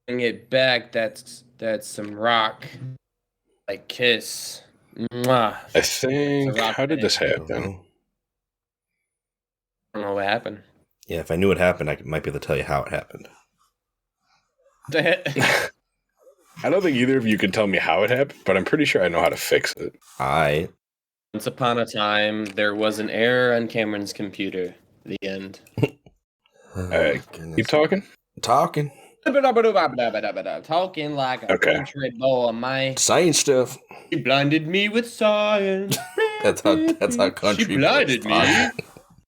Bring it back. That's some rock. Like Kiss. Mwah. I think. rock How did band. this I happen? don't know what happened. Yeah, if I knew what happened, I might be able to tell you how it happened. I don't think either of you can tell me how it happened, but I'm pretty sure I know how to fix it. Once upon a time, there was an error on Cameron's computer. The end. All right, keep talking. Talking. Talking like a Okay. country boy, man. Science stuff. She blinded me with science. That's how country. She blinded boys me talk.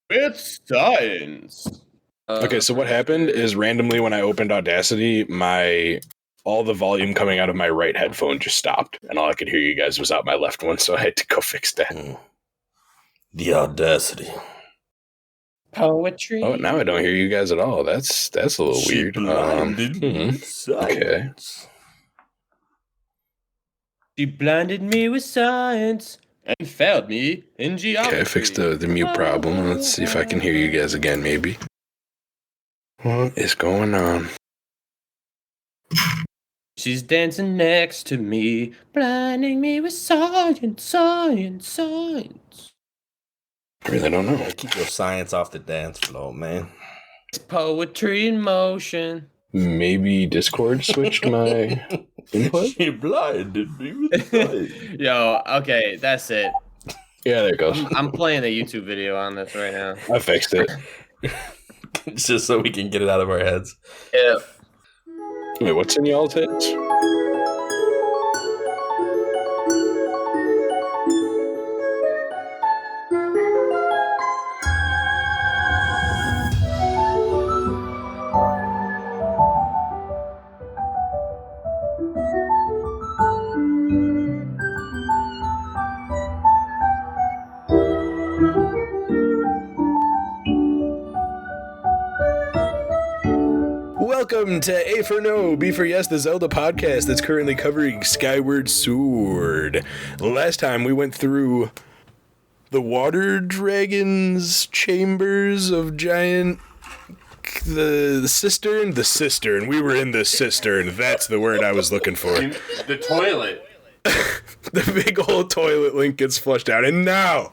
with science. Okay, so what happened is randomly when I opened Audacity, all the volume coming out of my right headphone just stopped, and all I could hear you guys was out my left one, so I had to go fix that. The audacity. Poetry. Oh, now I don't hear you guys at all. That's a little weird. Okay. She blinded me with science and failed me in geometry. Okay, I fixed the mute problem. Let's see if I can hear you guys again, maybe. What is going on? She's dancing next to me, blinding me with science, science, science. I really don't know. Keep your science off the dance floor, man. It's poetry in motion. Maybe Discord switched my input? She blinded me with science. Yo, okay, that's it. Yeah, there it goes. I'm playing a YouTube video on this right now. I fixed it. Just so we can get it out of our heads. Yeah. Wait, what's in y'all's heads? Welcome to A4NB4Y, the Zelda podcast that's currently covering Skyward Sword. Last time we went through the water dragon's chambers of giant... The cistern. We were in the cistern. That's the word I was looking for. The toilet. The big old toilet Link gets flushed out. And now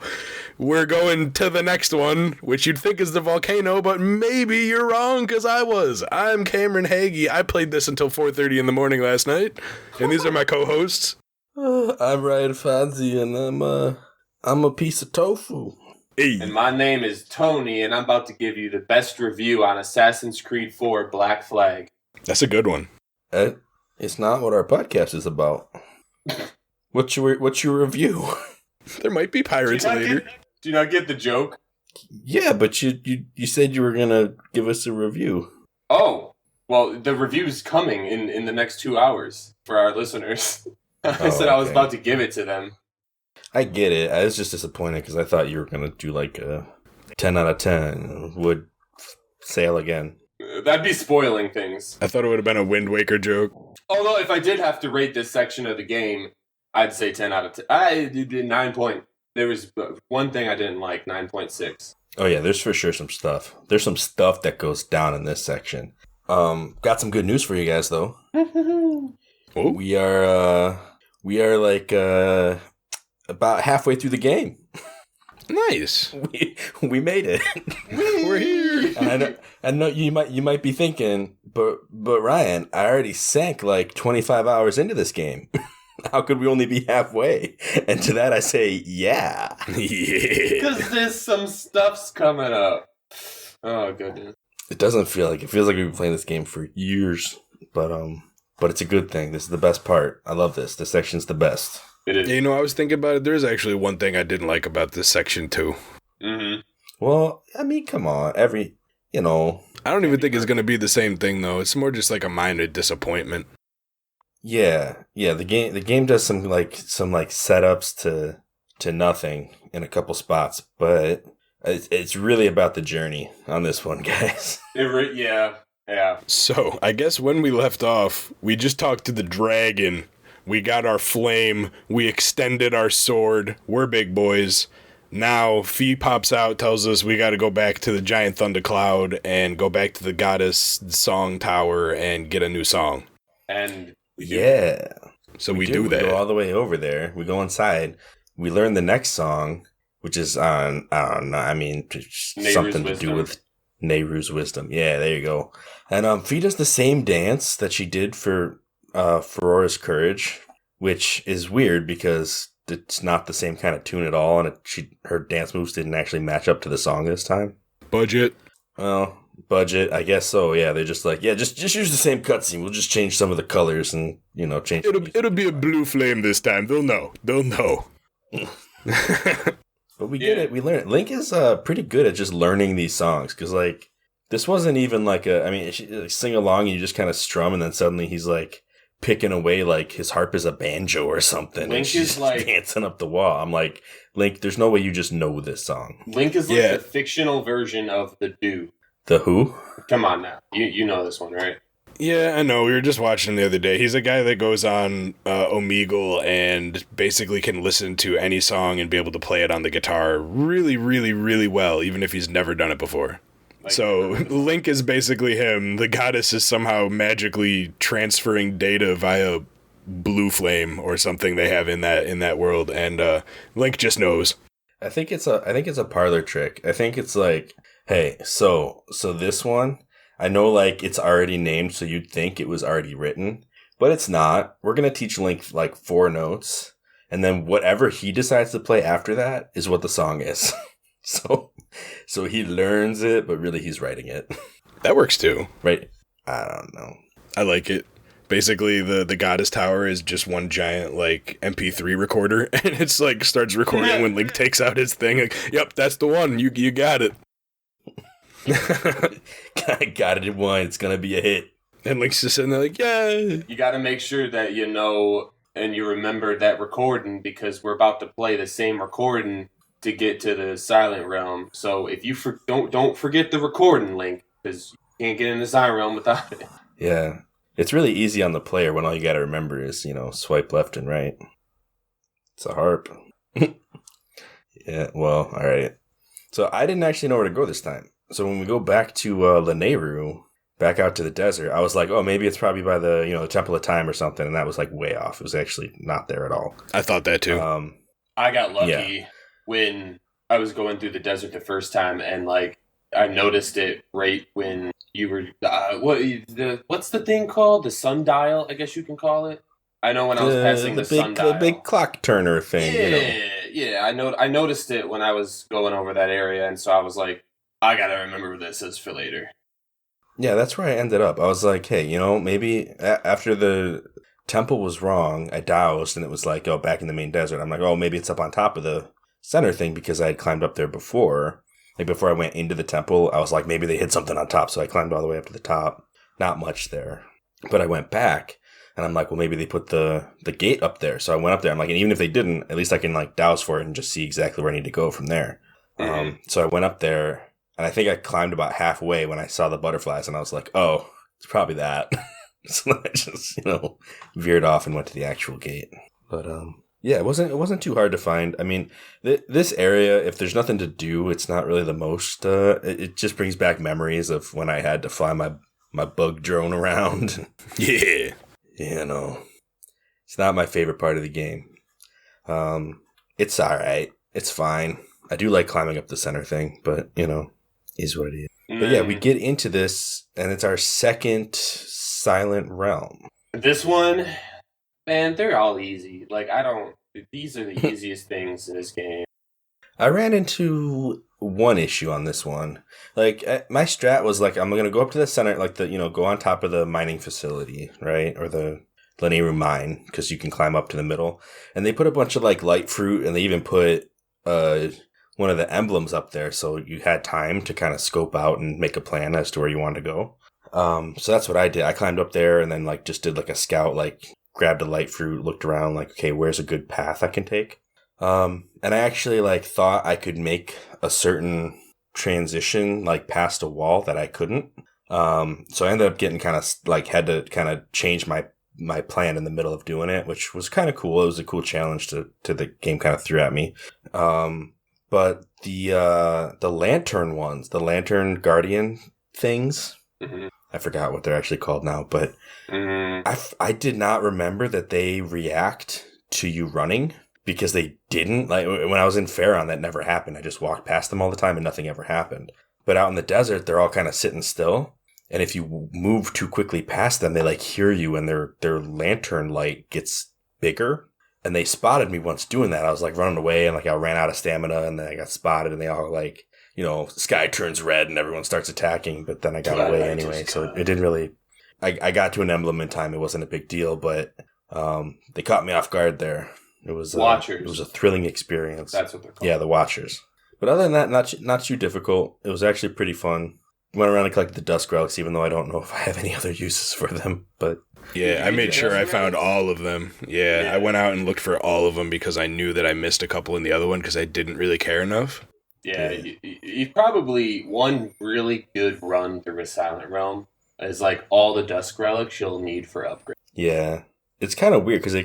we're going to the next one, which you'd think is the volcano, but maybe you're wrong, because I was. I'm Cameron Hagee. I played this until 4:30 in the morning last night. And these are my co-hosts. I'm Ryan Fonzie, and I'm a piece of tofu. Hey. And my name is Tony, and I'm about to give you the best review on Assassin's Creed 4 Black Flag. That's a good one. It's not what our podcast is about. What's your review? There might be pirates later. Do you not get the joke? Yeah, but you said you were gonna give us a review. Oh, well, the review's coming in the next 2 hours for our listeners. I said I was about to give it to them. I get it. I was just disappointed because I thought you were gonna do like a 10 out of 10. Would sail again. That'd be spoiling things. I thought it would have been a Wind Waker joke. Although, if I did have to rate this section of the game, I'd say 10 out of 10. I did 9 point. There was one thing I didn't like, 9.6. Oh yeah, there's for sure some stuff. There's some stuff that goes down in this section. Got some good news for you guys though. Oh. We are like about halfway through the game. Nice. We made it. We're here. And I know you might be thinking, but Ryan, I already sank like 25 hours into this game. How could we only be halfway? And to that I say, yeah. Because there's some stuff's coming up. Oh, goodness. It doesn't feel like it. Feels like we've been playing this game for years. But it's a good thing. This is the best part. I love this. This section's the best. It is. Yeah, you know, I was thinking about it. There's actually one thing I didn't like about this section, too. Mm-hmm. Well, I mean, come on. I don't even think it's going to be the same thing, though. It's more just like a minor disappointment. Yeah. The game does some setups to nothing in a couple spots, but it's really about the journey on this one, guys. Yeah. So, I guess when we left off, we just talked to the dragon. We got our flame. We extended our sword. We're big boys. Now, Fee pops out, tells us we got to go back to the giant thundercloud and go back to the goddess song tower and get a new song. And yeah. So we do that. We go all the way over there. We go inside. We learn the next song, which is on, I don't know, I mean, something to do with Nehru's wisdom. Yeah, there you go. And Fee does the same dance that she did for Aurora's Courage, which is weird because it's not the same kind of tune at all, and her dance moves didn't actually match up to the song this time. Budget. Well, budget, I guess so. Yeah, they're just like, yeah, just use the same cutscene. We'll just change some of the colors and change. It'll be a blue flame this time. They'll know. But we get it. We learn it. Link is pretty good at just learning these songs because like this wasn't even like she sing along and you just kind of strum and then suddenly he's like picking away like his harp is a banjo or something. Link is like dancing up the wall. I'm like, Link, there's no way you just know this song. Link is like the fictional version of the dude. The who? Come on now. You know this one, right? Yeah, I know. We were just watching the other day. He's a guy that goes on Omegle and basically can listen to any song and be able to play it on the guitar really, really, really well, even if he's never done it before. So Link is basically him. The goddess is somehow magically transferring data via blue flame or something they have in that world, and Link just knows. I think it's a parlor trick. I think it's like, hey, so this one, I know like it's already named, so you'd think it was already written, but it's not. We're gonna teach Link like 4 notes, and then whatever he decides to play after that is what the song is. So he learns it, but really he's writing it. That works too. Right? I don't know. I like it. Basically, the goddess tower is just one giant, like, MP3 recorder, and it's, like, starts recording when Link takes out his thing. Like, yep, that's the one. You got it. I got it in one. It's gonna be a hit. And Link's just sitting there like, yeah. You gotta make sure that you know and you remember that recording because we're about to play the same recording to get to the Silent Realm. So if you don't forget the recording, Link, because you can't get in the Silent Realm without it. Yeah. It's really easy on the player when all you gotta remember is, swipe left and right. It's a harp. Yeah, well, alright. So I didn't actually know where to go this time. So when we go back to Lanayru, back out to the desert, I was like, oh, maybe it's probably by the, the Temple of Time or something, and that was like way off. It was actually not there at all. I thought that too. I got lucky when I was going through the desert the first time, and like I noticed it right when you were what's the thing called? The sundial, I guess you can call it. I know when I was passing the sundial, the big clock turner thing. Yeah. I noticed it when I was going over that area, and so I was like, I gotta remember this as for later. Yeah, that's where I ended up. I was like, hey, maybe after the temple was wrong, I dowsed, and it was like, oh, back in the main desert. I'm like, oh, maybe it's up on top of the center thing because I had climbed up there before. Like, before I went into the temple, I was like, maybe they hid something on top, so I climbed all the way up to the top. Not much there. But I went back, and I'm like, well, maybe they put the gate up there. So I went up there. I'm like, and even if they didn't, at least I can, like, douse for it and just see exactly where I need to go from there. So I went up there, and I think I climbed about halfway when I saw the butterflies, and I was like, oh, it's probably that. So I just, veered off and went to the actual gate. But, yeah, it wasn't too hard to find. I mean, this area, if there's nothing to do, it's not really the most, it just brings back memories of when I had to fly my bug drone around. Yeah. It's not my favorite part of the game. It's alright. It's fine. I do like climbing up the center thing, but, is what it is. But yeah, we get into this, and it's our second Silent Realm. This one, man, they're all easy. Like, these are the easiest things in this game. I ran into one issue on this one. Like, my strat was like, I'm going to go up to the center, like go on top of the mining facility, right? Or the Lanayru mine, because you can climb up to the middle. And they put a bunch of like light fruit, and they even put one of the emblems up there, so you had time to kind of scope out and make a plan as to where you wanted to go. So that's what I did. I climbed up there and then like just did like a scout, like grabbed a light fruit, looked around, like, okay, where's a good path I can take? And I actually like thought I could make a certain transition like past a wall that I couldn't. So I ended up getting kind of like had to kind of change my plan in the middle of doing it, which was kind of cool. It was a cool challenge to the game kind of threw at me. But the lantern ones, the lantern guardian things, I forgot what they're actually called now, but I did not remember that they react to you running, because they didn't. Like, when I was in Faron, that never happened. I just walked past them all the time and nothing ever happened. But out in the desert, they're all kind of sitting still. And if you move too quickly past them, they like hear you, and their lantern light gets bigger. And they spotted me once doing that. I was like running away, and like I ran out of stamina, and then I got spotted, and they all like, sky turns red and everyone starts attacking. But then I got away anyway. So it didn't really, I got to an emblem in time. It wasn't a big deal, but they caught me off guard there. It was Watchers. It was a thrilling experience. That's what they're called. Yeah, the Watchers. But other than that, not too difficult. It was actually pretty fun. Went around and collected the Dusk Relics, even though I don't know if I have any other uses for them. But yeah, I made sure I found all of them. Yeah, I went out and looked for all of them because I knew that I missed a couple in the other one because I didn't really care enough. Yeah, you probably one really good run through a Silent Realm is like all the Dusk Relics you'll need for upgrade. Yeah. It's kind of weird because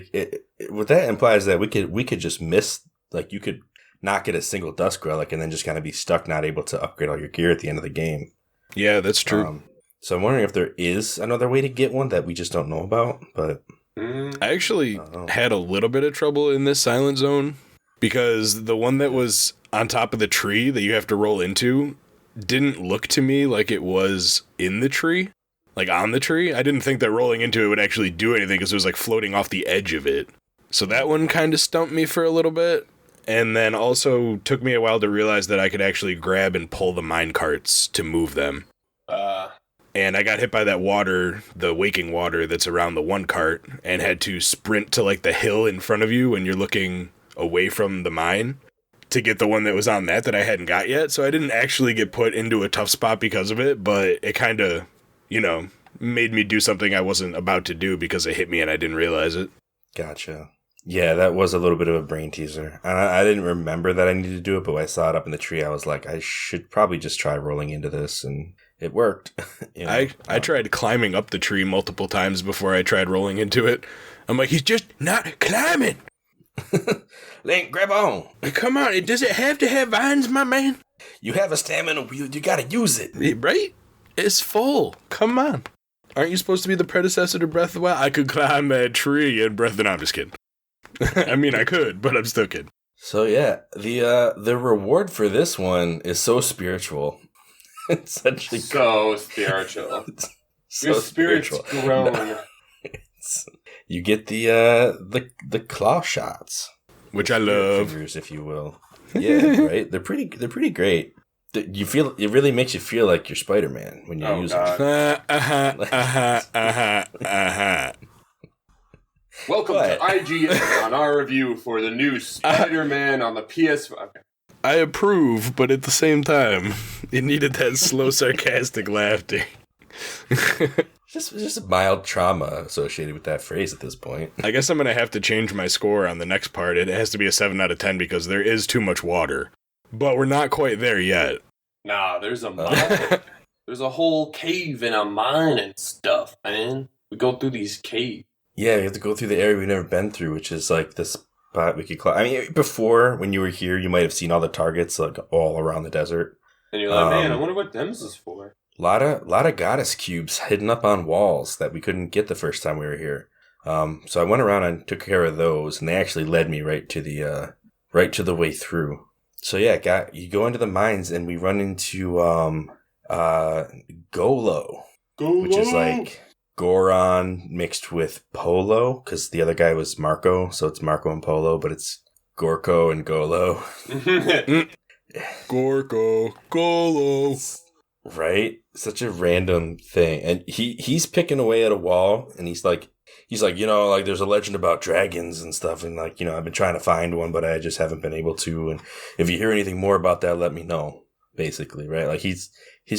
what that implies that we could just miss, like you could not get a single Dusk Relic and then just kind of be stuck not able to upgrade all your gear at the end of the game. Yeah, that's true. So I'm wondering if there is another way to get one that we just don't know about. But I actually had a little bit of trouble in this Silent Zone because the one that was on top of the tree that you have to roll into didn't look to me like it was in the tree. Like, on the tree, I didn't think that rolling into it would actually do anything because it was, like, floating off the edge of it. So that one kind of stumped me for a little bit. And then also took me a while to realize that I could actually grab and pull the mine carts to move them. And I got hit by that water, the waking water that's around the one cart, and had to sprint to, like, the hill in front of you when you're looking away from the mine to get the one that was on that I hadn't got yet. So I didn't actually get put into a tough spot because of it, but it kind of, made me do something I wasn't about to do because it hit me and I didn't realize it. Gotcha. Yeah, that was a little bit of a brain teaser. And I didn't remember that I needed to do it, but when I saw it up in the tree, I was like, I should probably just try rolling into this, and it worked. I tried climbing up the tree multiple times before I tried rolling into it. I'm like, he's just not climbing. Link, grab on. Come on, does it have to have vines, my man? You have a stamina wheel, you gotta use it. Right? It's full. Come on. Aren't you supposed to be the predecessor to Breath of the Wild? I could climb that tree in Breath of the Wild. I'm just kidding. I mean, I could, but I'm still kidding. So yeah, the reward for this one is so spiritual. It's actually so spiritual. So your spirit's spiritual. grown. You get the claw shots, which I love, fingers, if you will. Yeah, right. They're pretty great. You feel it really makes you feel like you're Spider-Man when you use it. Welcome to IGN on our review for the new Spider-Man on the PS5. Okay. I approve, but at the same time, it needed that slow, sarcastic laughter. Just a mild trauma associated with that phrase at this point. I guess I'm going to have to change my score on the next part. It has to be a 7 out of 10 because there is too much water. But we're not quite there yet. Nah, there's a mine. There's a whole cave and a mine and stuff, man. We go through these caves. Yeah, we have to go through the area we've never been through, which is like the spot we could climb. I mean, before, when you were here, you might have seen all the targets like all around the desert. And you're like, man, I wonder what them's is for. Lot of goddess cubes hidden up on walls that we couldn't get the first time we were here. So I went around and took care of those, and they actually led me right to the way through. So yeah, you go into the mines, and we run into Golo, which is like Goron mixed with Polo, because the other guy was Marco, so it's Marco and Polo, but it's Gorko and Golo. Gorko, Golo. Right? Such a random thing. And he's picking away at a wall, and he's like, there's a legend about dragons and stuff, and I've been trying to find one, but I just haven't been able to, and if you hear anything more about that, let me know, basically, right? Like he's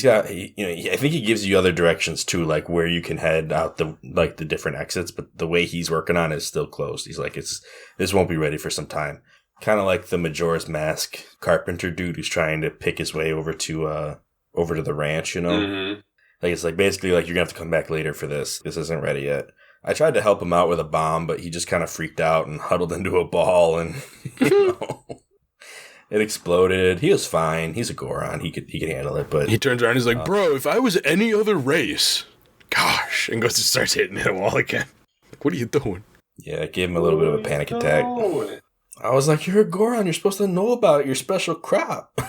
got, I think he gives you other directions too, like where you can head out the different exits, but the way he's working on it is still closed. He's like, this won't be ready for some time. Kind of like the Majora's Mask carpenter dude who's trying to pick his way over to the ranch, Mm-hmm. Like, it's like, basically, like, you're gonna have to come back later for this. This isn't ready yet. I tried to help him out with a bomb, but he just kind of freaked out and huddled into a ball, and, It exploded. He was fine. He's a Goron. He could handle it. But he turns around and he's like, bro, if I was any other race, gosh, and goes to start hitting the wall again. Like, what are you doing? Yeah, it gave him a little bit of a panic attack. I was like, you're a Goron. You're supposed to know about your special crop.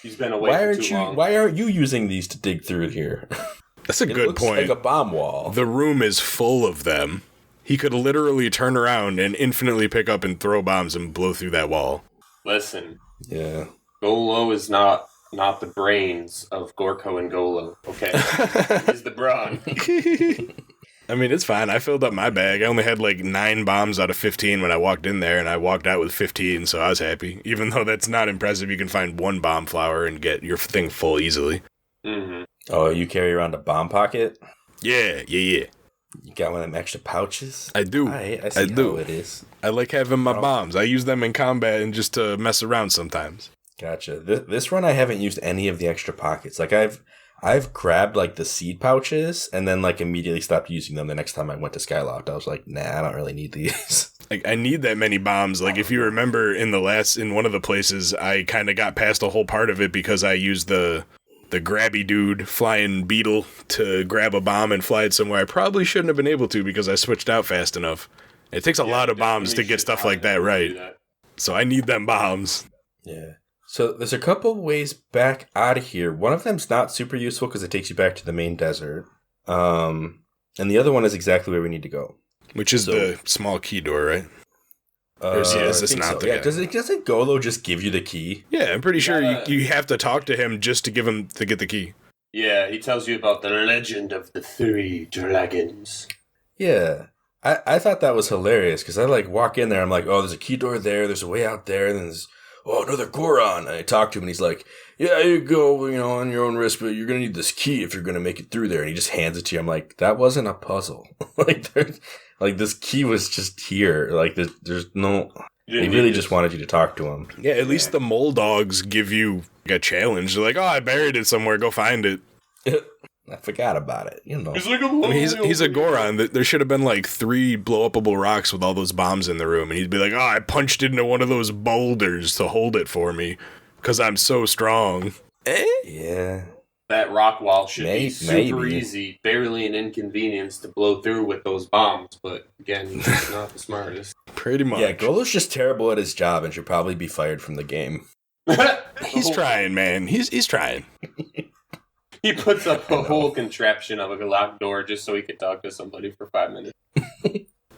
He's been away for too long. Why aren't you using these to dig through here? That's a good point. It looks like a bomb wall. The room is full of them. He could literally turn around and infinitely pick up and throw bombs and blow through that wall. Listen. Yeah. Golo is not the brains of Gorko and Golo, okay? He's the brawn. I mean, it's fine. I filled up my bag. I only had like 9 bombs out of 15 when I walked in there, and I walked out with 15, so I was happy. Even though that's not impressive, you can find 1 bomb flower and get your thing full easily. Mm-hmm. Oh, you carry around a bomb pocket? Yeah. You got one of them extra pouches? I do. I see how it is. I like having my bombs. I use them in combat and just to mess around sometimes. Gotcha. This run I haven't used any of the extra pockets. Like I've grabbed like the seed pouches and then like immediately stopped using them the next time I went to Skyloft. I was like, nah, I don't really need these. Like I need that many bombs. Like if you remember in one of the places, I kind of got past a whole part of it because I used the grabby dude flying beetle to grab a bomb and fly it somewhere I probably shouldn't have been able to because I switched out fast enough. It takes a lot of bombs to get stuff like that right. So I need them bombs. Yeah. So there's a couple ways back out of here. One of them's not super useful because it takes you back to the main desert. And the other one is exactly where we need to go. Which is the small key door, right? Or is this not the guy? Doesn't Golo just give you the key? Yeah, I'm pretty sure you have to talk to him just to get the key. Yeah, he tells you about the legend of the 3 dragons. Yeah. I thought that was hilarious because I like walk in there, I'm like, oh, there's a key door there's a way out there, and then there's another Goron. And I talk to him and he's like, yeah, you go, on your own risk, but you're gonna need this key if you're gonna make it through there. And he just hands it to you. I'm like, that wasn't a puzzle. This key was just here. Like there's no. He really just wanted you to talk to him. Yeah, at least the mole dogs give you a challenge. They're like, oh, I buried it somewhere. Go find it. I forgot about it. He's like he's a Goron. There should have been like 3 blow-upable rocks with all those bombs in the room, and he'd be like, oh, I punched into one of those boulders to hold it for me because I'm so strong. Yeah. That rock wall should be super easy, barely an inconvenience to blow through with those bombs, but again, he's not the smartest. Pretty much. Yeah, Golo's just terrible at his job and should probably be fired from the game. He's trying, man. He's trying. He puts up a whole contraption of a locked door just so he could talk to somebody for 5 minutes.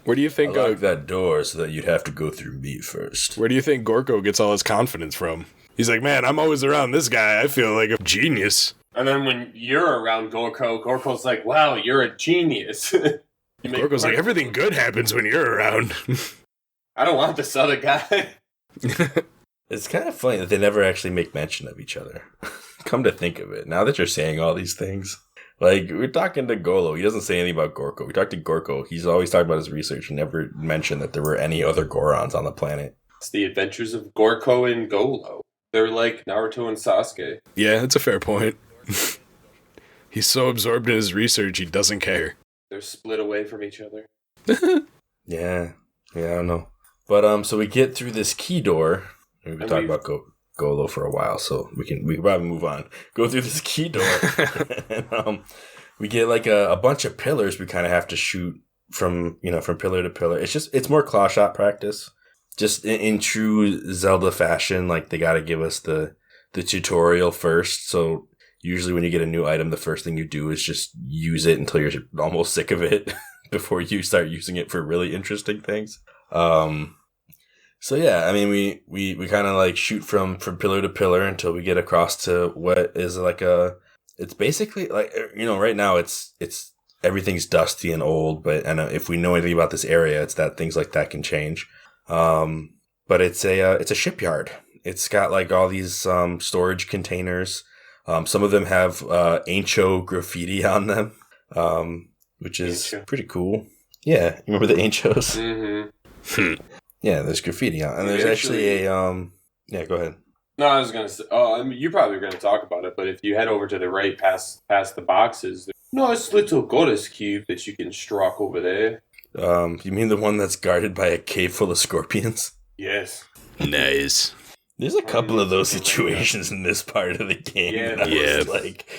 Where do you think I locked that door so that you'd have to go through me first? Where do you think Gorko gets all his confidence from? He's like, man, I'm always around this guy. I feel like a genius. And then when you're around Gorko's like, wow, you're a genius. Gorko's like, everything good happens when you're around. I don't want this other guy. It's kind of funny that they never actually make mention of each other. Come to think of it, now that you're saying all these things, like we're talking to Golo, he doesn't say anything about Gorko. We talked to Gorko, he's always talking about his research. He never mentioned that there were any other Gorons on the planet. It's the adventures of Gorko and Golo. They're like Naruto and Sasuke. Yeah, that's a fair point. He's so absorbed in his research, he doesn't care. They're split away from each other. Yeah, I don't know. But so we get through this key door. We've been talking about Golo for a while, so we can probably move on. Go through this key door, and we get like a bunch of pillars. We kind of have to shoot from pillar to pillar. It's more claw shot practice. Just in true Zelda fashion, like they got to give us the tutorial first. So usually when you get a new item, the first thing you do is just use it until you're almost sick of it before you start using it for really interesting things. So yeah, I mean, we kind of like shoot from pillar to pillar until we get across to what is like it's basically like, right now it's everything's dusty and old, but if we know anything about this area, it's that things like that can change. But it's a shipyard. It's got like all these storage containers. Some of them have Aincho graffiti on them, which is pretty cool. Yeah, you remember the Ainchos? Mm-hmm. Yeah, there's graffiti on, and there's actually a Yeah, go ahead. No, I was gonna say. Oh, I mean, you probably were gonna talk about it, but if you head over to the right, past the boxes, there's a nice little goddess cube that you can stroke over there. You mean the one that's guarded by a cave full of scorpions? Yes. Nice. There's a couple of those situations in this part of the game. Yeah. Like,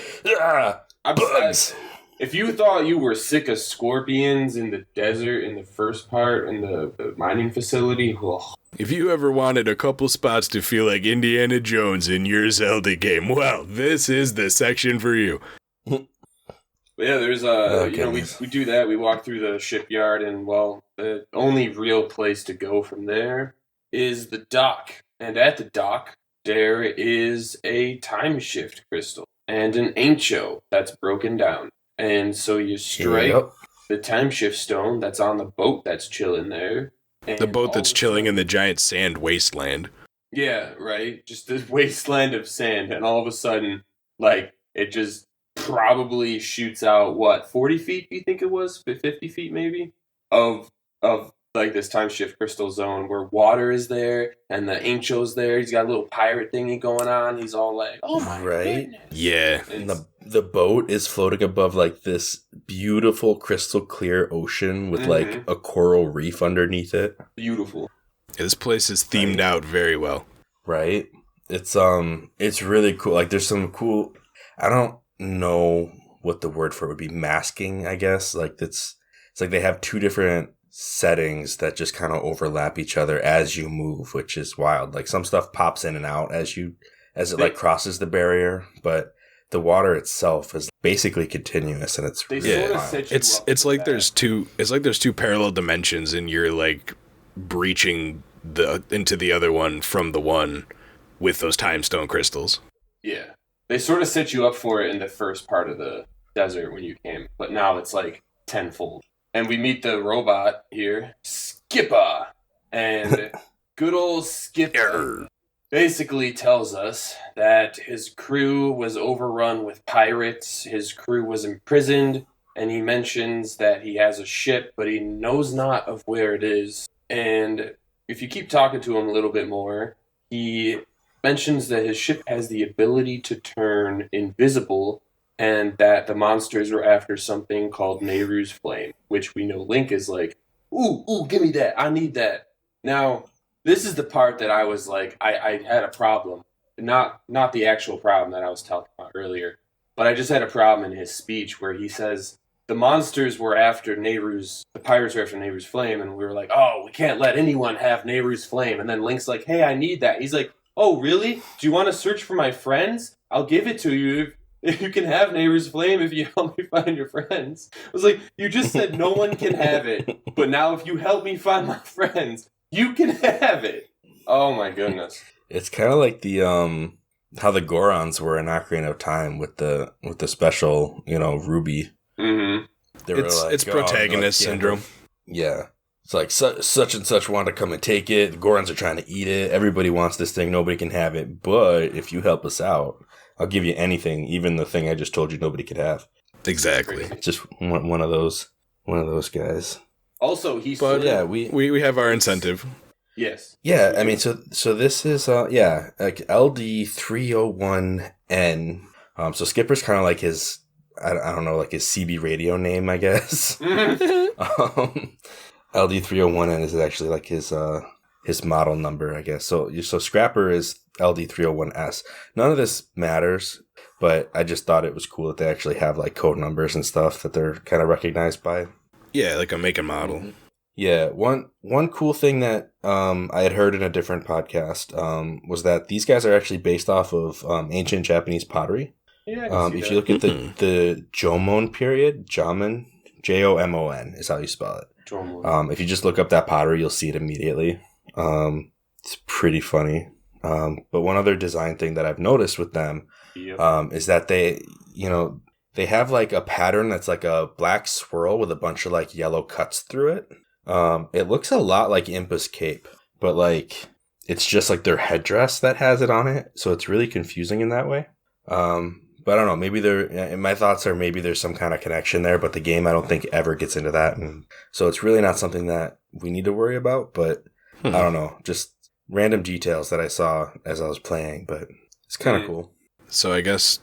bugs. If you thought you were sick of scorpions in the desert in the first part in the mining facility, if you ever wanted a couple spots to feel like Indiana Jones in your Zelda game, well, this is the section for you. Yeah, there's we do that. We walk through the shipyard, and the only real place to go from there is the dock. And at the dock, there is a time shift crystal and an ancho that's broken down. And so you strike the time shift stone that's on the boat that's chilling there. The boat that's chilling in the giant sand wasteland. Yeah, right. Just this wasteland of sand, and all of a sudden, like, it just probably shoots out 40 feet? Do you think it was 50 feet maybe of like this time shift crystal zone where water is there and the ancho's there. He's got a little pirate thingy going on. He's all like, "Oh my goodness." Yeah. And the boat is floating above like this beautiful crystal clear ocean with like a coral reef underneath it. Beautiful. Yeah, this place is themed out very well. Right? It's really cool. Like there's some cool, I don't know what the word for it would be, masking, I guess. Like it's like they have two different settings that just kind of overlap each other as you move, which is wild. Like some stuff pops in and out as it like crosses the barrier, but the water itself is basically continuous, and it's it's like there's two parallel dimensions, and you're like breaching into the other one from the one with those time stone crystals. Yeah, they sort of set you up for it in the first part of the desert when you came, but now it's like tenfold. And we meet the robot here, Skipper. And good old Skipper basically tells us that his crew was overrun with pirates, his crew was imprisoned, and he mentions that he has a ship, but he knows not of where it is. And if you keep talking to him a little bit more, he mentions that his ship has the ability to turn invisible, and that the monsters were after something called Nehru's Flame, which we know Link is like, ooh, give me that. I need that. Now, this is the part that I was like, I had a problem. Not the actual problem that I was talking about earlier, but I just had a problem in his speech where he says, the monsters were after the pirates were after Nehru's Flame, and we were like, oh, we can't let anyone have Nehru's Flame. And then Link's like, hey, I need that. He's like, oh, really? Do you want to search for my friends? I'll give it to you. If you can have Nehru's Flame if you help me find your friends. I was like, you just said no one can have it, but now if you help me find my friends, you can have it. Oh my goodness. It's kind of like the how the Gorons were in Ocarina of Time with the special, Ruby. Mm-hmm. It's protagonist syndrome. Yeah. It's like such and such want to come and take it. The Gorons are trying to eat it. Everybody wants this thing. Nobody can have it. But if you help us out, I'll give you anything, even the thing I just told you nobody could have. Exactly. Just one of those guys. Also, we have our incentive. Yes. Yeah, I mean, so this is like LD301N. So Skipper's kind of like his, I don't know, like his CB radio name, I guess. LD301N is actually like his model number, I guess. So Scrapper is LD301S. None of this matters, but I just thought it was cool that they actually have like code numbers and stuff that they're kind of recognized by. Yeah, like a make and model. Yeah, one cool thing that I had heard in a different podcast was that these guys are actually based off of ancient Japanese pottery. Yeah, if you look at the Jomon period, Jomon, Jomon is how you spell it. If you just look up that pottery, you'll see it immediately. It's pretty funny. But one other design thing that I've noticed with them is that they have like a pattern that's like a black swirl with a bunch of like yellow cuts through it. It looks a lot like Impa's cape, but like it's just like their headdress that has it on it. So it's really confusing in that way. But I don't know, maybe my thoughts are maybe there's some kind of connection there, but the game I don't think ever gets into that. And so it's really not something that we need to worry about, but I don't know, just random details that I saw as I was playing, but it's kind of cool. So I guess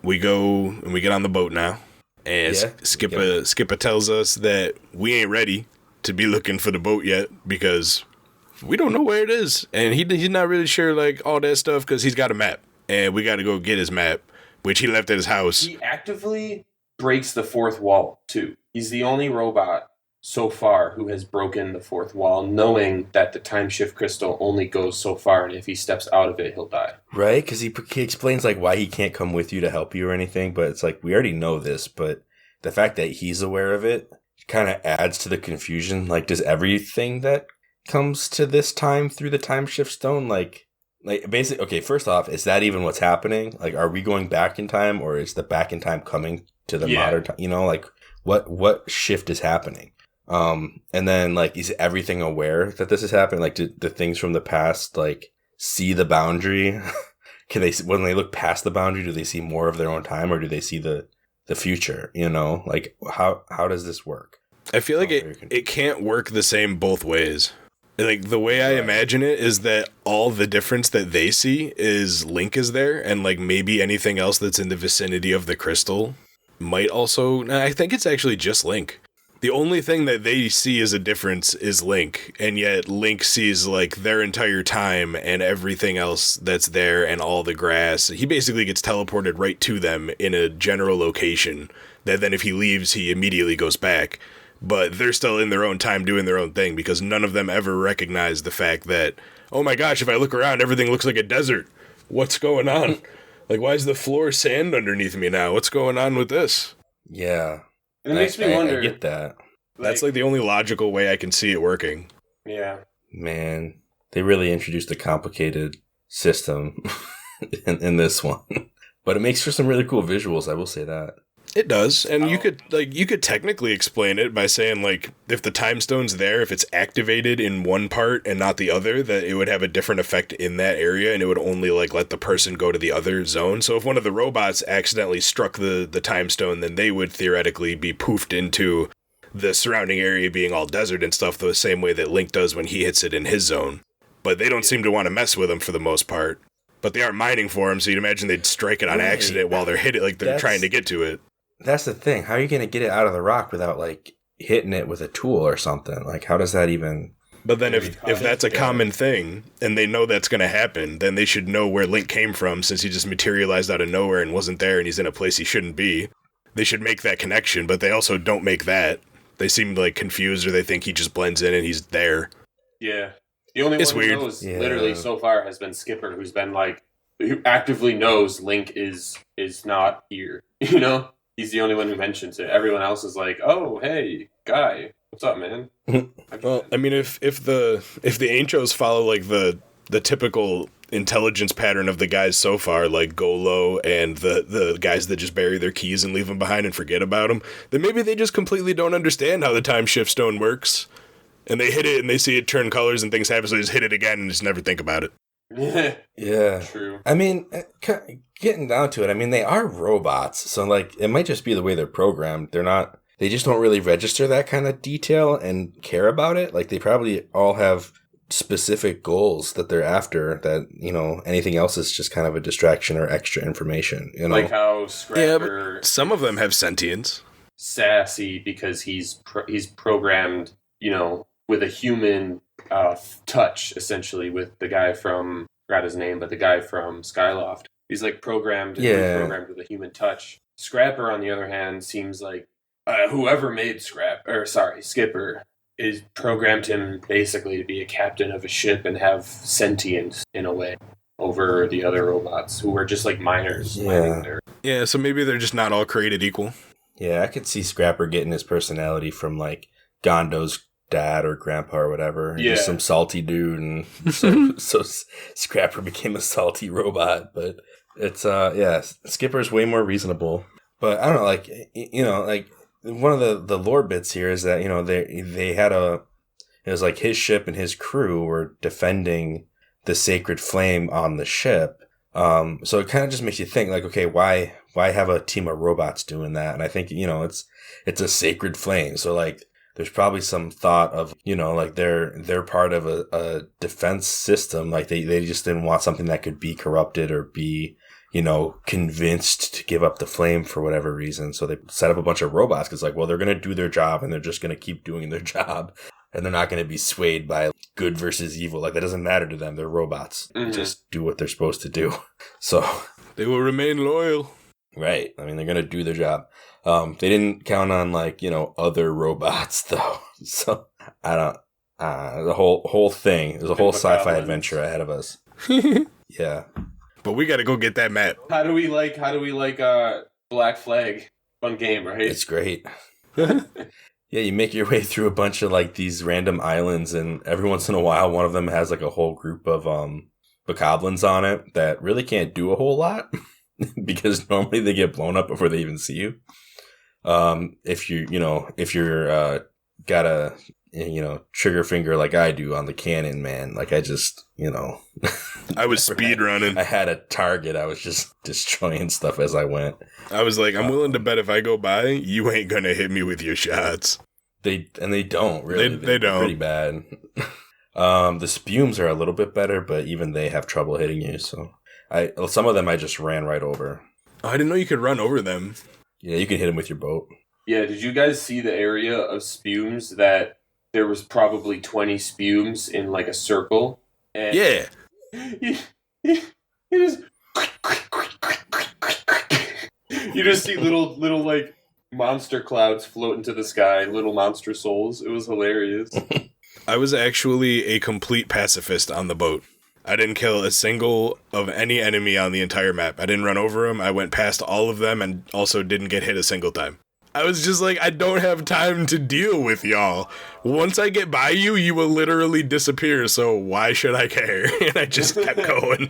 we go and we get on the boat now, and Skipper tells us that we ain't ready to be looking for the boat yet because we don't know where it is. And he's not really sure, like, all that stuff because he's got a map. And we got to go get his map, which he left at his house. He actively breaks the fourth wall, too. He's the only robot so far who has broken the fourth wall, knowing that the time shift crystal only goes so far, and if he steps out of it, he'll die. Right? Because he explains, like, why he can't come with you to help you or anything, but it's like, we already know this, but the fact that he's aware of it kind of adds to the confusion. Like, does everything that comes to this time through the time shift stone, like basically, okay, first off, is that even what's happening? Like, are we going back in time, or is the back in time coming to the modern time? You know, like, what shift is happening? And then, like, is everything aware that this is happening? Like, do the things from the past, like, see the boundary? Can they, when they look past the boundary, do they see more of their own time, or do they see the future? You know, like, how does this work? I feel like it can't work the same both ways. Like, the way I imagine it is that all the difference that they see is Link is there, and, like, maybe anything else that's in the vicinity of the crystal might also... I think it's actually just Link. The only thing that they see as a difference is Link, and yet Link sees, like, their entire time and everything else that's there and all the grass. He basically gets teleported right to them in a general location that then if he leaves, he immediately goes back. But they're still in their own time doing their own thing because none of them ever recognize the fact that, oh my gosh, if I look around, everything looks like a desert. What's going on? Like, why is the floor sand underneath me now? What's going on with this? Yeah. And it makes me wonder. I get that. That's like the only logical way I can see it working. Yeah. Man, they really introduced a complicated system in this one. But it makes for some really cool visuals, I will say that. It does, and you could technically explain it by saying, like, if the time stone's there, if it's activated in one part and not the other, that it would have a different effect in that area, and it would only, like, let the person go to the other zone. So if one of the robots accidentally struck the time stone, then they would theoretically be poofed into the surrounding area being all desert and stuff the same way that Link does when he hits it in his zone. But they don't seem to want to mess with him for the most part. But they are mining for him, so you'd imagine they'd strike it on accident while they're hitting, like they're trying to get to it. That's the thing. How are you going to get it out of the rock without, like, hitting it with a tool or something? Like, how does that even... But then if that's a common thing, and they know that's going to happen, then they should know where Link came from, since he just materialized out of nowhere and wasn't there, and he's in a place he shouldn't be. They should make that connection, but they also don't make that. They seem, like, confused, or they think he just blends in and he's there. Yeah. The only one who knows, literally, so far, has been Skipper, who's been, like, who actively knows Link is not here, you know? He's the only one who mentions it. Everyone else is like, "Oh, hey, guy, what's up, man?" Well, I mean, if the Ainchos follow like the typical intelligence pattern of the guys so far, like Golo and the guys that just bury their keys and leave them behind and forget about them, then maybe they just completely don't understand how the time shift stone works, and they hit it and they see it turn colors and things happen, so they just hit it again and just never think about it. Yeah. True. I mean, getting down to it, I mean, they are robots, so, like, it might just be the way they're programmed. They just don't really register that kind of detail and care about it. Like, they probably all have specific goals that they're after that, you know, anything else is just kind of a distraction or extra information, you know? Like how Scrapper... Yeah, but some of them have sentience. Sassy because he's programmed, you know, with a human... touch, essentially, with the guy from, forgot his name, but the guy from Skyloft. He's like programmed with a human touch. Scrapper, on the other hand, seems like whoever made Skipper is programmed him basically to be a captain of a ship and have sentience in a way over the other robots who were just like miners. Yeah, so maybe they're just not all created equal. Yeah, I could see Scrapper getting his personality from, like, Gondo's dad or grandpa or whatever. Yeah. Just some salty dude, and so Scrapper became a salty robot. But it's Skipper's way more reasonable. But I don't know, like, you know, like, one of the lore bits here is that, you know, they had it was like his ship and his crew were defending the sacred flame on the ship. So it kind of just makes you think, like, okay, why have a team of robots doing that? And I think, you know, it's a sacred flame, so, like, there's probably some thought of, you know, like, they're part of a defense system. Like, they just didn't want something that could be corrupted or be, you know, convinced to give up the flame for whatever reason. So they set up a bunch of robots because, like, well, they're going to do their job and they're just going to keep doing their job. and they're not going to be swayed by good versus evil. Like, that doesn't matter to them. They're robots. Just do what they're supposed to do. So they will remain loyal. Right. I mean, they're going to do their job. They didn't count on, like, other robots, though. So I don't. The whole thing. There's a whole sci-fi adventure ahead of us. Yeah. But we got to go get that map. How do we like Black Flag? Fun game, right? It's great. Yeah, you make your way through a bunch of like these random islands, and every once in a while, one of them has like a whole group of bokoblins on it that really can't do a whole lot because normally they get blown up before they even see you. If you're got a trigger finger like I do on the cannon, man, like I just I was speed running. I had a target. I was just destroying stuff as I went. I was like, I'm willing to bet if I go by, you ain't gonna hit me with your shots. They don't really. They don't. Pretty bad. The spumes are a little bit better, but even they have trouble hitting you. So some of them I just ran right over. Oh, I didn't know you could run over them. Yeah, you can hit them with your boat. Yeah, did you guys see the area of spumes that there was probably 20 spumes in like a circle? And yeah. You just see little like monster clouds float into the sky, little monster souls. It was hilarious. I was actually a complete pacifist on the boat. I didn't kill a single of any enemy on the entire map. I didn't run over them. I went past all of them and also didn't get hit a single time. I was just like, I don't have time to deal with y'all. Once I get by you, you will literally disappear, so why should I care? And I just kept going.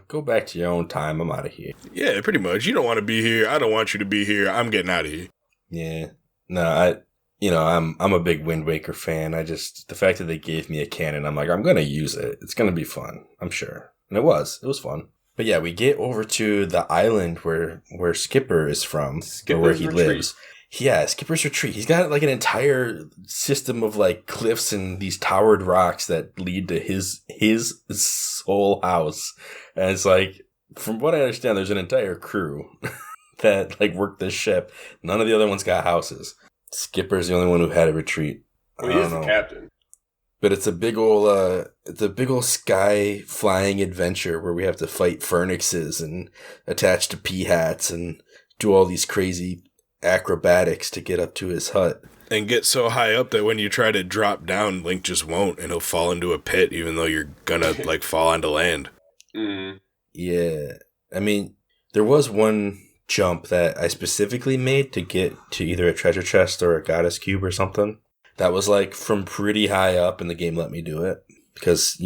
Go back to your own time. I'm out of here. Yeah, pretty much. You don't want to be here. I don't want you to be here. I'm getting out of here. Yeah. No, I'm a big Wind Waker fan. The fact that they gave me a cannon, I'm like, I'm going to use it. It's going to be fun, I'm sure. And it was fun. But yeah, we get over to the island where Skipper is from, or where he lives. Yeah, Skipper's Retreat. He's got like an entire system of like cliffs and these towered rocks that lead to his whole house. And it's like, from what I understand, there's an entire crew that like work this ship. None of the other ones got houses. Skipper's the only one who had a retreat. Well, he is the captain. But it's a big old sky flying adventure where we have to fight phoenixes and attach to pea hats and do all these crazy acrobatics to get up to his hut. And get so high up that when you try to drop down, Link just won't, and he'll fall into a pit even though you're gonna like fall onto land. Mm. Yeah. I mean, there was one jump that I specifically made to get to either a treasure chest or a goddess cube or something. That was like from pretty high up, and the game let me do it because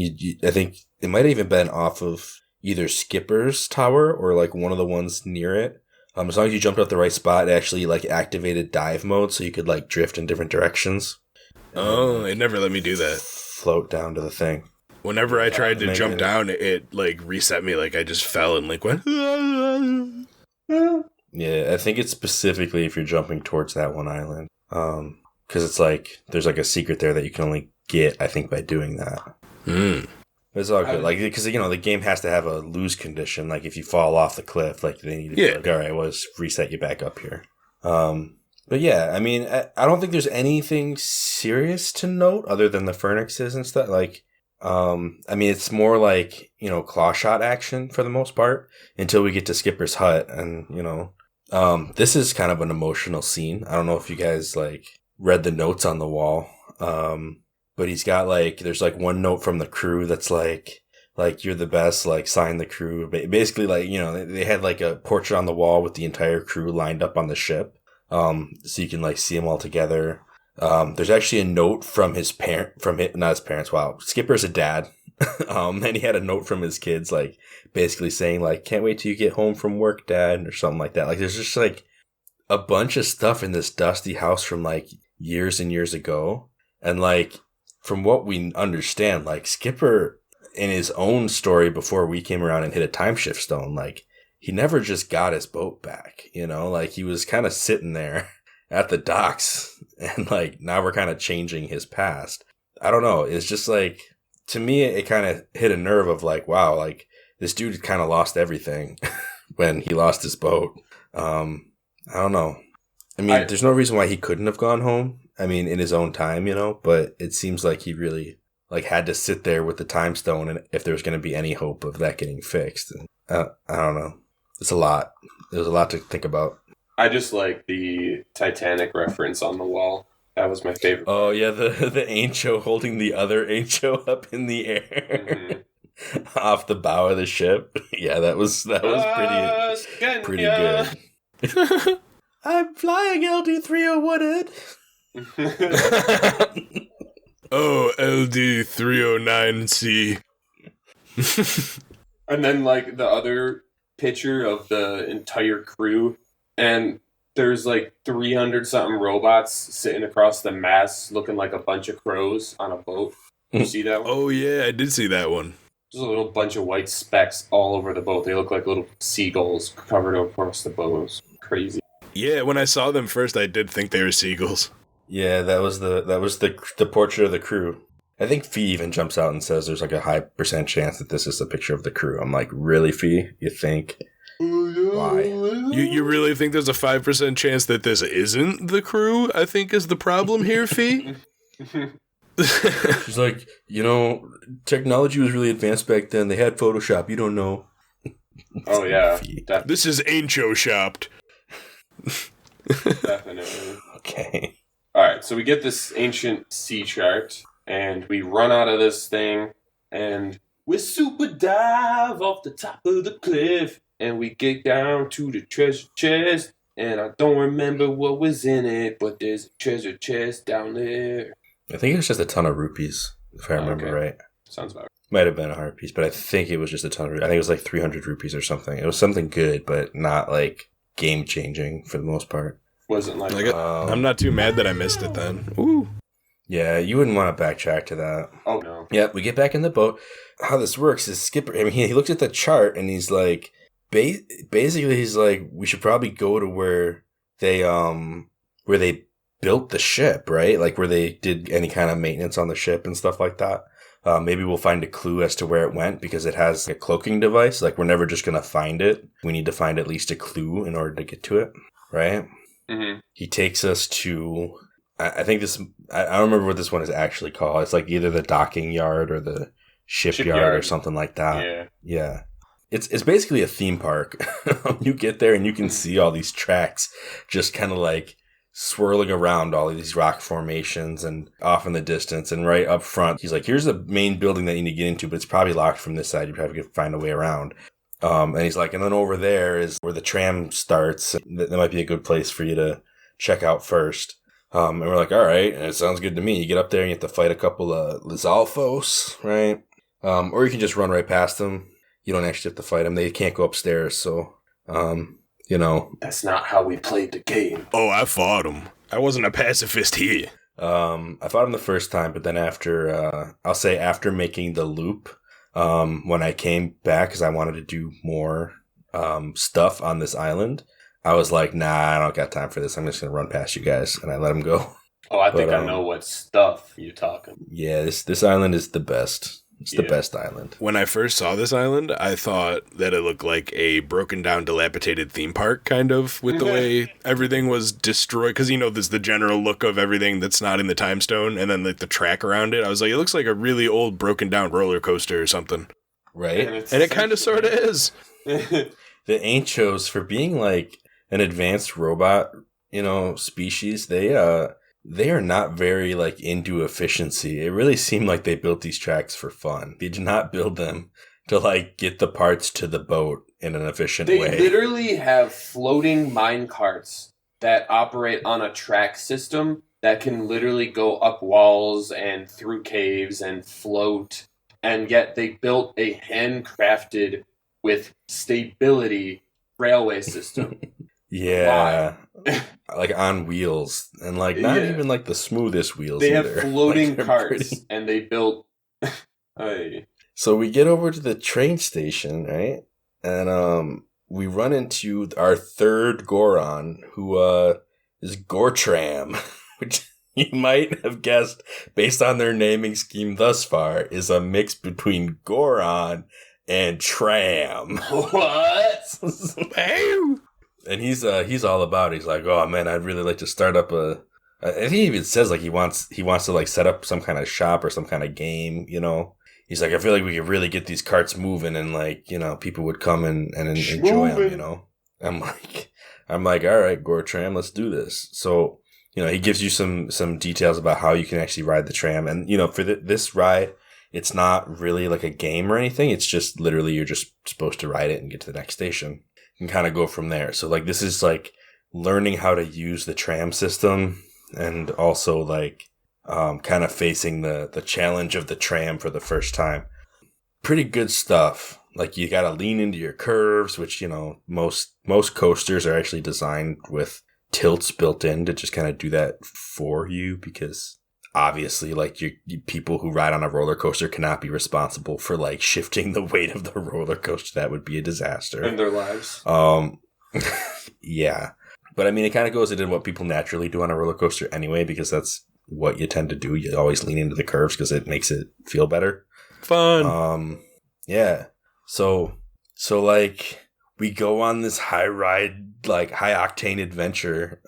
I think it might have even been off of either Skipper's tower or like one of the ones near it. As long as you jumped out the right spot, it actually like activated dive mode, so you could like drift in different directions. Oh, it never let me do that. Float down to the thing. Whenever I tried to jump down, it like reset me. Like I just fell and Link went. Yeah, I think it's specifically if you're jumping towards that one island. Because it's like there's like a secret there that you can only get, I think, by doing that. It's all good, like because the game has to have a lose condition. Like if you fall off the cliff, like they need to be like, all right, well, let's reset you back up here. But yeah, I mean, I don't think there's anything serious to note other than the phoenixes and stuff. Like, I mean, it's more like claw shot action for the most part until we get to Skipper's hut, and this is kind of an emotional scene. I don't know if you guys like read the notes on the wall. But he's got like, there's like one note from the crew that's like you're the best, like sign the crew. Basically like, they had like a portrait on the wall with the entire crew lined up on the ship. So you can like see them all together. There's actually a note from not his parents. Wow. Skipper's a dad. And he had a note from his kids, like basically saying like, can't wait till you get home from work, dad, or something like that. Like there's just like a bunch of stuff in this dusty house from like years and years ago. And like, from what we understand, like Skipper in his own story before we came around and hit a time shift stone, like he never just got his boat back, like he was kind of sitting there at the docks and like now we're kind of changing his past. I don't know. It's just like, to me, it kind of hit a nerve of like, wow, like this dude kind of lost everything when he lost his boat. I don't know. I mean, there's no reason why he couldn't have gone home I mean, in his own time, but it seems like he really had to sit there with the time stone, and if there's going to be any hope of that getting fixed. And, I don't know. It's a lot. There's a lot to think about. I just like the Titanic reference on the wall. That was my favorite. Oh yeah, the Ancho holding the other Ancho up in the air off the bow of the ship. Yeah, that was pretty good. I'm flying LD301 Ed. Oh, LD309C. And then the other picture of the entire crew, and there's 300 something robots sitting across the mast looking like a bunch of crows on a boat. You see that one? Oh yeah, I did see that one. There's a little bunch of white specks all over the boat. They look like little seagulls covered across the boat. It was crazy. Yeah, when I saw them first, I did think they were seagulls. Yeah, that was the portrait of the crew. I think Fee even jumps out and says there's a high % chance that this is a picture of the crew. I'm like, really, Fee? You think? Why? You really think there's a 5% chance that this isn't the crew? I think is the problem here, Fee. She's like, technology was really advanced back then. They had Photoshop. You don't know. Oh yeah, this is Ancho shopped. Definitely. Okay. All right, so we get this ancient sea chart, and we run out of this thing, and we super dive off the top of the cliff, and we get down to the treasure chest, and I don't remember what was in it, but there's a treasure chest down there. I think it was just a ton of rupees, if I remember right. Sounds about right. Might have been 100 piece, but I think it was just a ton of rupees. I think it was 300 rupees or something. It was something good, but not game-changing for the most part. Wasn't I'm not too mad that I missed it then. Ooh. Yeah, you wouldn't want to backtrack to that. Oh, no. Yeah, we get back in the boat. How this works is Skipper, he looks at the chart and he's like, basically he's like, we should probably go to where they built the ship, right? Where they did any kind of maintenance on the ship and stuff like that. Maybe we'll find a clue as to where it went because it has a cloaking device. We're never just going to find it. We need to find at least a clue in order to get to it, right? Mm-hmm. He takes us to, I think this, I don't remember what this one is actually called. It's either the docking yard or the shipyard or something like that. Yeah. It's basically a theme park. You get there and you can see all these tracks just kind of swirling around all of these rock formations and off in the distance. And right up front, he's like, here's the main building that you need to get into, but it's probably locked from this side. You probably could find a way around. And he's like, and then over there is where the tram starts. That might be a good place for you to check out first. And we're like, all right, it sounds good to me. You get up there and you have to fight a couple of Lizalfos, right? Or you can just run right past them. You don't actually have to fight them. They can't go upstairs, so, That's not how we played the game. Oh, I fought him. I wasn't a pacifist here. I fought him the first time, but then after making the loop, when I came back, because I wanted to do more stuff on this island, I was like, nah, I don't got time for this. I'm just going to run past you guys. And I let him go. Oh, I think I know what stuff you're talking. Yeah, this island is the best. It's the best island. When I first saw this island, I thought that it looked like a broken down, dilapidated theme park, kind of, with the way everything was destroyed. Because, there's the general look of everything that's not in the time stone, and then the track around it. I was like, it looks like a really old, broken down roller coaster or something. Right? And it kind of sort of is. The Anchos, for being an advanced robot, species, they are not very into efficiency. It really seemed like they built these tracks for fun. They did not build them to get the parts to the boat in an efficient way. They literally have floating mine carts that operate on a track system that can literally go up walls and through caves and float. And yet they built a handcrafted with stability railway system. Yeah. On wheels. And not even the smoothest wheels they either. Have floating carts and they built So we get over to the train station, right? And we run into our third Goron, who is Gortram, which you might have guessed based on their naming scheme thus far is a mix between Goron and Tram. What? And he's all about it. He's like, oh man, I'd really like to start up a I think he even says like he wants to like set up some kind of shop or some kind of game, you know. He's like, I feel like we could really get these carts moving and like, you know, people would come and enjoy them, you know. I'm like, all right, Gore Tram, let's do this. So, you know, he gives you some details about how you can actually ride the tram. And, you know, for this ride, it's not really like a game or anything. It's just literally you're just supposed to ride it and get to the next station and kind of go from there. So like this is like learning how to use the tram system and also like kind of facing the challenge of the tram for the first time. Pretty good stuff. Like you got to lean into your curves, which, you know, most coasters are actually designed with tilts built in to just kind of do that for you, because obviously like you people who ride on a roller coaster cannot be responsible for like shifting the weight of the roller coaster. That would be a disaster in their lives. Yeah, but I mean it kind of goes into what people naturally do on a roller coaster anyway, because that's what you tend to do. You always lean into the curves because it makes it feel better. Fun. Yeah. So like we go on this high ride, like high octane adventure.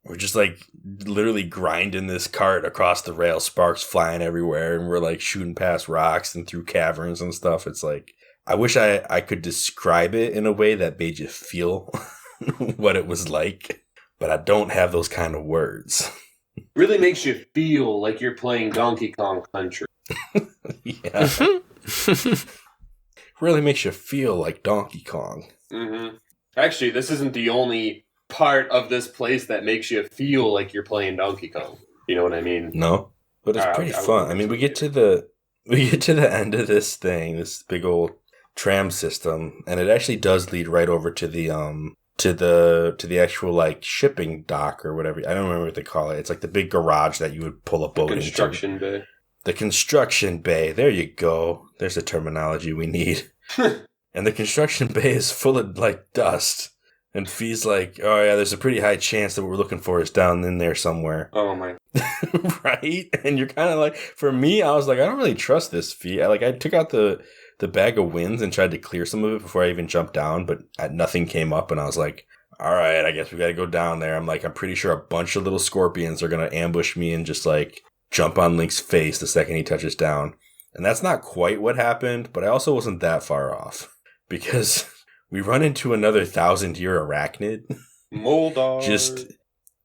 We're just like literally grinding this cart across the rail, sparks flying everywhere, and we're like shooting past rocks and through caverns and stuff. It's like, I wish I could describe it in a way that made you feel what it was like, but I don't have those kind of words. Really makes you feel like you're playing Donkey Kong Country. Yeah. Really makes you feel like Donkey Kong. Mm-hmm. Actually, this isn't the only part of this place that makes you feel like you're playing Donkey Kong. You know what I mean? No, but it's pretty fun. I mean, we get to the end of this thing, this big old tram system, and it actually does lead right over to the to the actual like shipping dock or whatever. I don't remember what they call it. It's like the big garage that you would pull a boat into. Construction bay. The construction bay. There you go. There's the terminology we need. And the construction bay is full of like dust. And Fee's like, oh yeah, there's a pretty high chance that what we're looking for is down in there somewhere. Oh my. Right? And you're kind of like, for me, I was like, I don't really trust this Fee. I took out the bag of winds and tried to clear some of it before I even jumped down, but nothing came up. And I was like, all right, I guess we got to go down there. I'm like, I'm pretty sure a bunch of little scorpions are going to ambush me and just like jump on Link's face the second he touches down. And that's not quite what happened, but I also wasn't that far off, because we run into another 1,000-year arachnid. Moldar.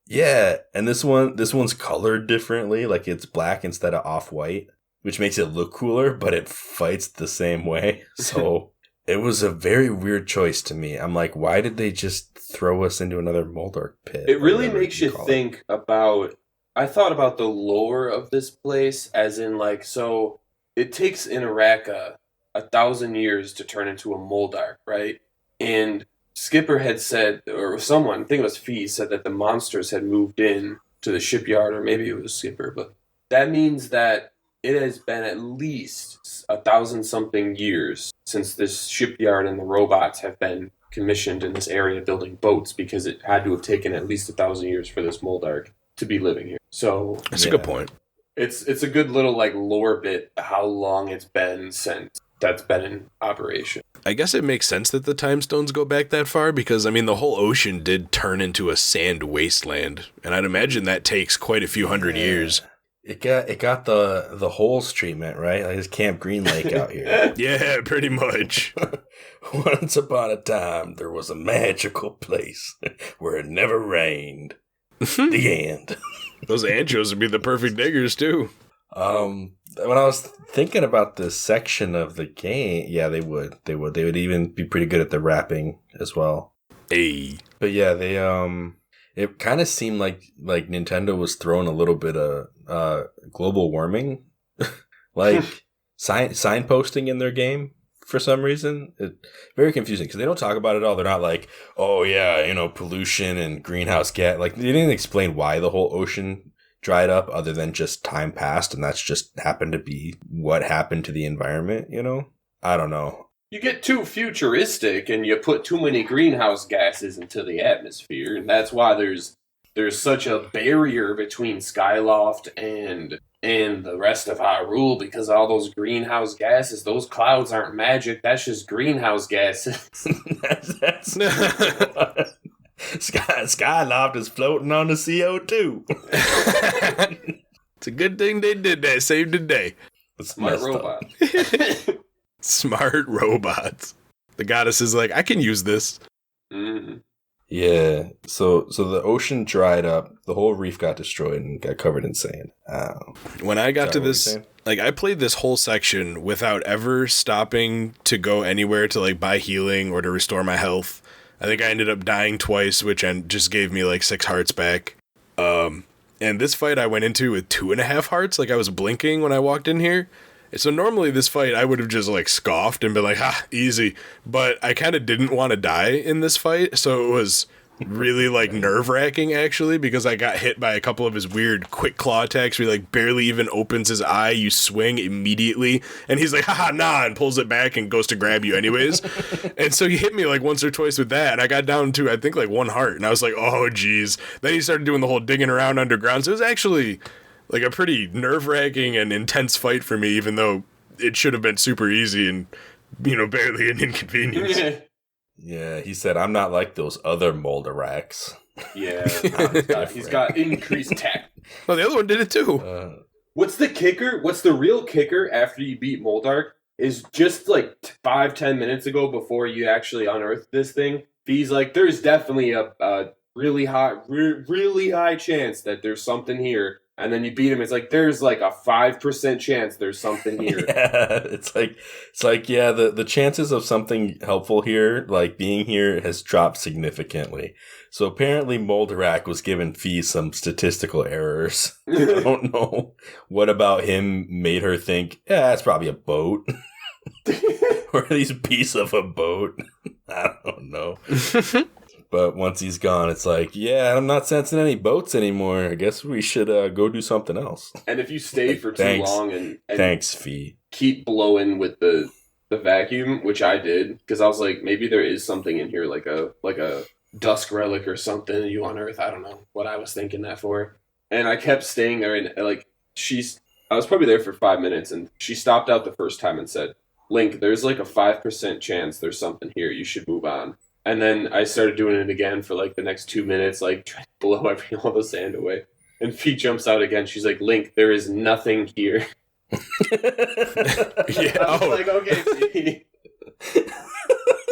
Yeah, and this one's colored differently, like it's black instead of off-white, which makes it look cooler, but it fights the same way. So it was a very weird choice to me. I'm like, why did they just throw us into another Moldar pit? It really makes you think about... I thought about the lore of this place, as in like, so it takes in Araka 1,000 years to turn into a Moldar, right? And Skipper had said, or someone, I think it was Fee, said that the monsters had moved in to the shipyard, or maybe it was Skipper, but that means that it has been at least 1,000-something years since this shipyard and the robots have been commissioned in this area building boats, because it had to have taken at least 1,000 years for this Moldar to be living here. So that's a good point. It's a good little like lore bit how long it's been since that's been in operation. I guess it makes sense that the time stones go back that far, because I mean the whole ocean did turn into a sand wasteland, and I'd imagine that takes quite a few hundred years. It got the holes treatment, right? Like it's Camp Green Lake out here. Yeah, pretty much. Once upon a time, there was a magical place where it never rained. The end. Those anchos would be the perfect diggers too. When I was thinking about this section of the game, yeah, they would even be pretty good at the rapping as well. Hey, but yeah, they it kind of seemed like Nintendo was throwing a little bit of global warming, like signposting in their game for some reason. Very confusing because they don't talk about it at all. They're not like, oh yeah, you know, pollution and greenhouse gas. Like they didn't explain why the whole ocean dried up other than just time passed, and that's just happened to be what happened to the environment, you know? I don't know. You get too futuristic and you put too many greenhouse gases into the atmosphere, and that's why there's such a barrier between Skyloft and the rest of Hyrule, because all those greenhouse gases, those clouds aren't magic, that's just greenhouse gases. that's Skyloft is floating on the CO2. It's a good thing they did that. Saved the day. Smart robot. Smart robots. The goddess is like, I can use this. Mm-hmm. Yeah. So the ocean dried up. The whole reef got destroyed and got covered in sand. When I got to this, like, I played this whole section without ever stopping to go anywhere to, like, buy healing or to restore my health. I think I ended up dying twice, which just gave me, like, 6 hearts back. And this fight I went into with 2.5 hearts. Like, I was blinking when I walked in here. So normally this fight, I would have just, like, scoffed and been like, ha, easy. But I kind of didn't want to die in this fight, so it was really, like, nerve-wracking, actually, because I got hit by a couple of his weird quick claw attacks where he, like, barely even opens his eye, you swing immediately, and he's like, haha, nah, and pulls it back and goes to grab you anyways. And so he hit me, like, once or twice with that, and I got down to, I think, like, 1 heart, and I was like, oh, geez. Then he started doing the whole digging around underground, so it was actually... like a pretty nerve-wracking and intense fight for me, even though it should have been super easy and, you know, barely an inconvenience. Yeah, he said, I'm not like those other Molderax. Yeah, he's got increased tech. Well, the other one did it too. What's the kicker? What's the real kicker after you beat Moldark is just like 5-10 minutes ago before you actually unearthed this thing. He's like, there's definitely a really high chance that there's something here. And then you beat him. It's like there's like a 5% chance there's something here. Yeah, it's like yeah. The chances of something helpful here, like being here, has dropped significantly. So apparently, Moldarak was giving Fee some statistical errors. I don't know what about him made her think, yeah, that's probably a boat, or at least a piece of a boat. I don't know. But once he's gone, it's like, yeah, I'm not sensing any boats anymore. I guess we should go do something else. And if you stay for too long and thanks, Fee, keep blowing with the vacuum, which I did, because I was like, maybe there is something in here, like a dusk relic or something you unearth. I don't know what I was thinking that for. And I kept staying there, and like I was probably there for 5 minutes, and she stopped out the first time and said, Link, there's like a 5% chance there's something here. You should move on. And then I started doing it again for like the next 2 minutes, like trying to blow all the sand away. And Fee jumps out again. She's like, Link, there is nothing here. Yeah. I was like, okay, Fee.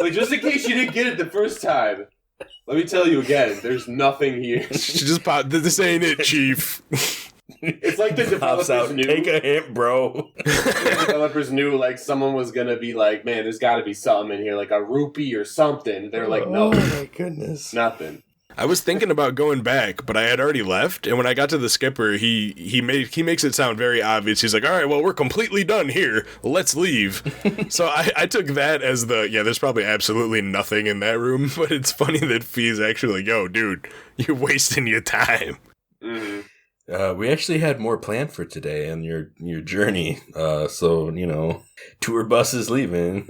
Like, just in case you didn't get it the first time, let me tell you again, there's nothing here. She just popped, this ain't it, Chief. It's like the developers knew. Take a hint, bro. The developers knew, like, someone was gonna be like, man, there's gotta be something in here, like a rupee or something. They're like, no. Oh my goodness. Nothing. I was thinking about going back, but I had already left, and when I got to the skipper, he makes it sound very obvious. He's like, all right, well, we're completely done here. Let's leave. So I took that as there's probably absolutely nothing in that room, but it's funny that Fee's actually like, yo, dude, you're wasting your time. Mm-hmm. We actually had more planned for today and your journey. So, you know, tour bus is leaving.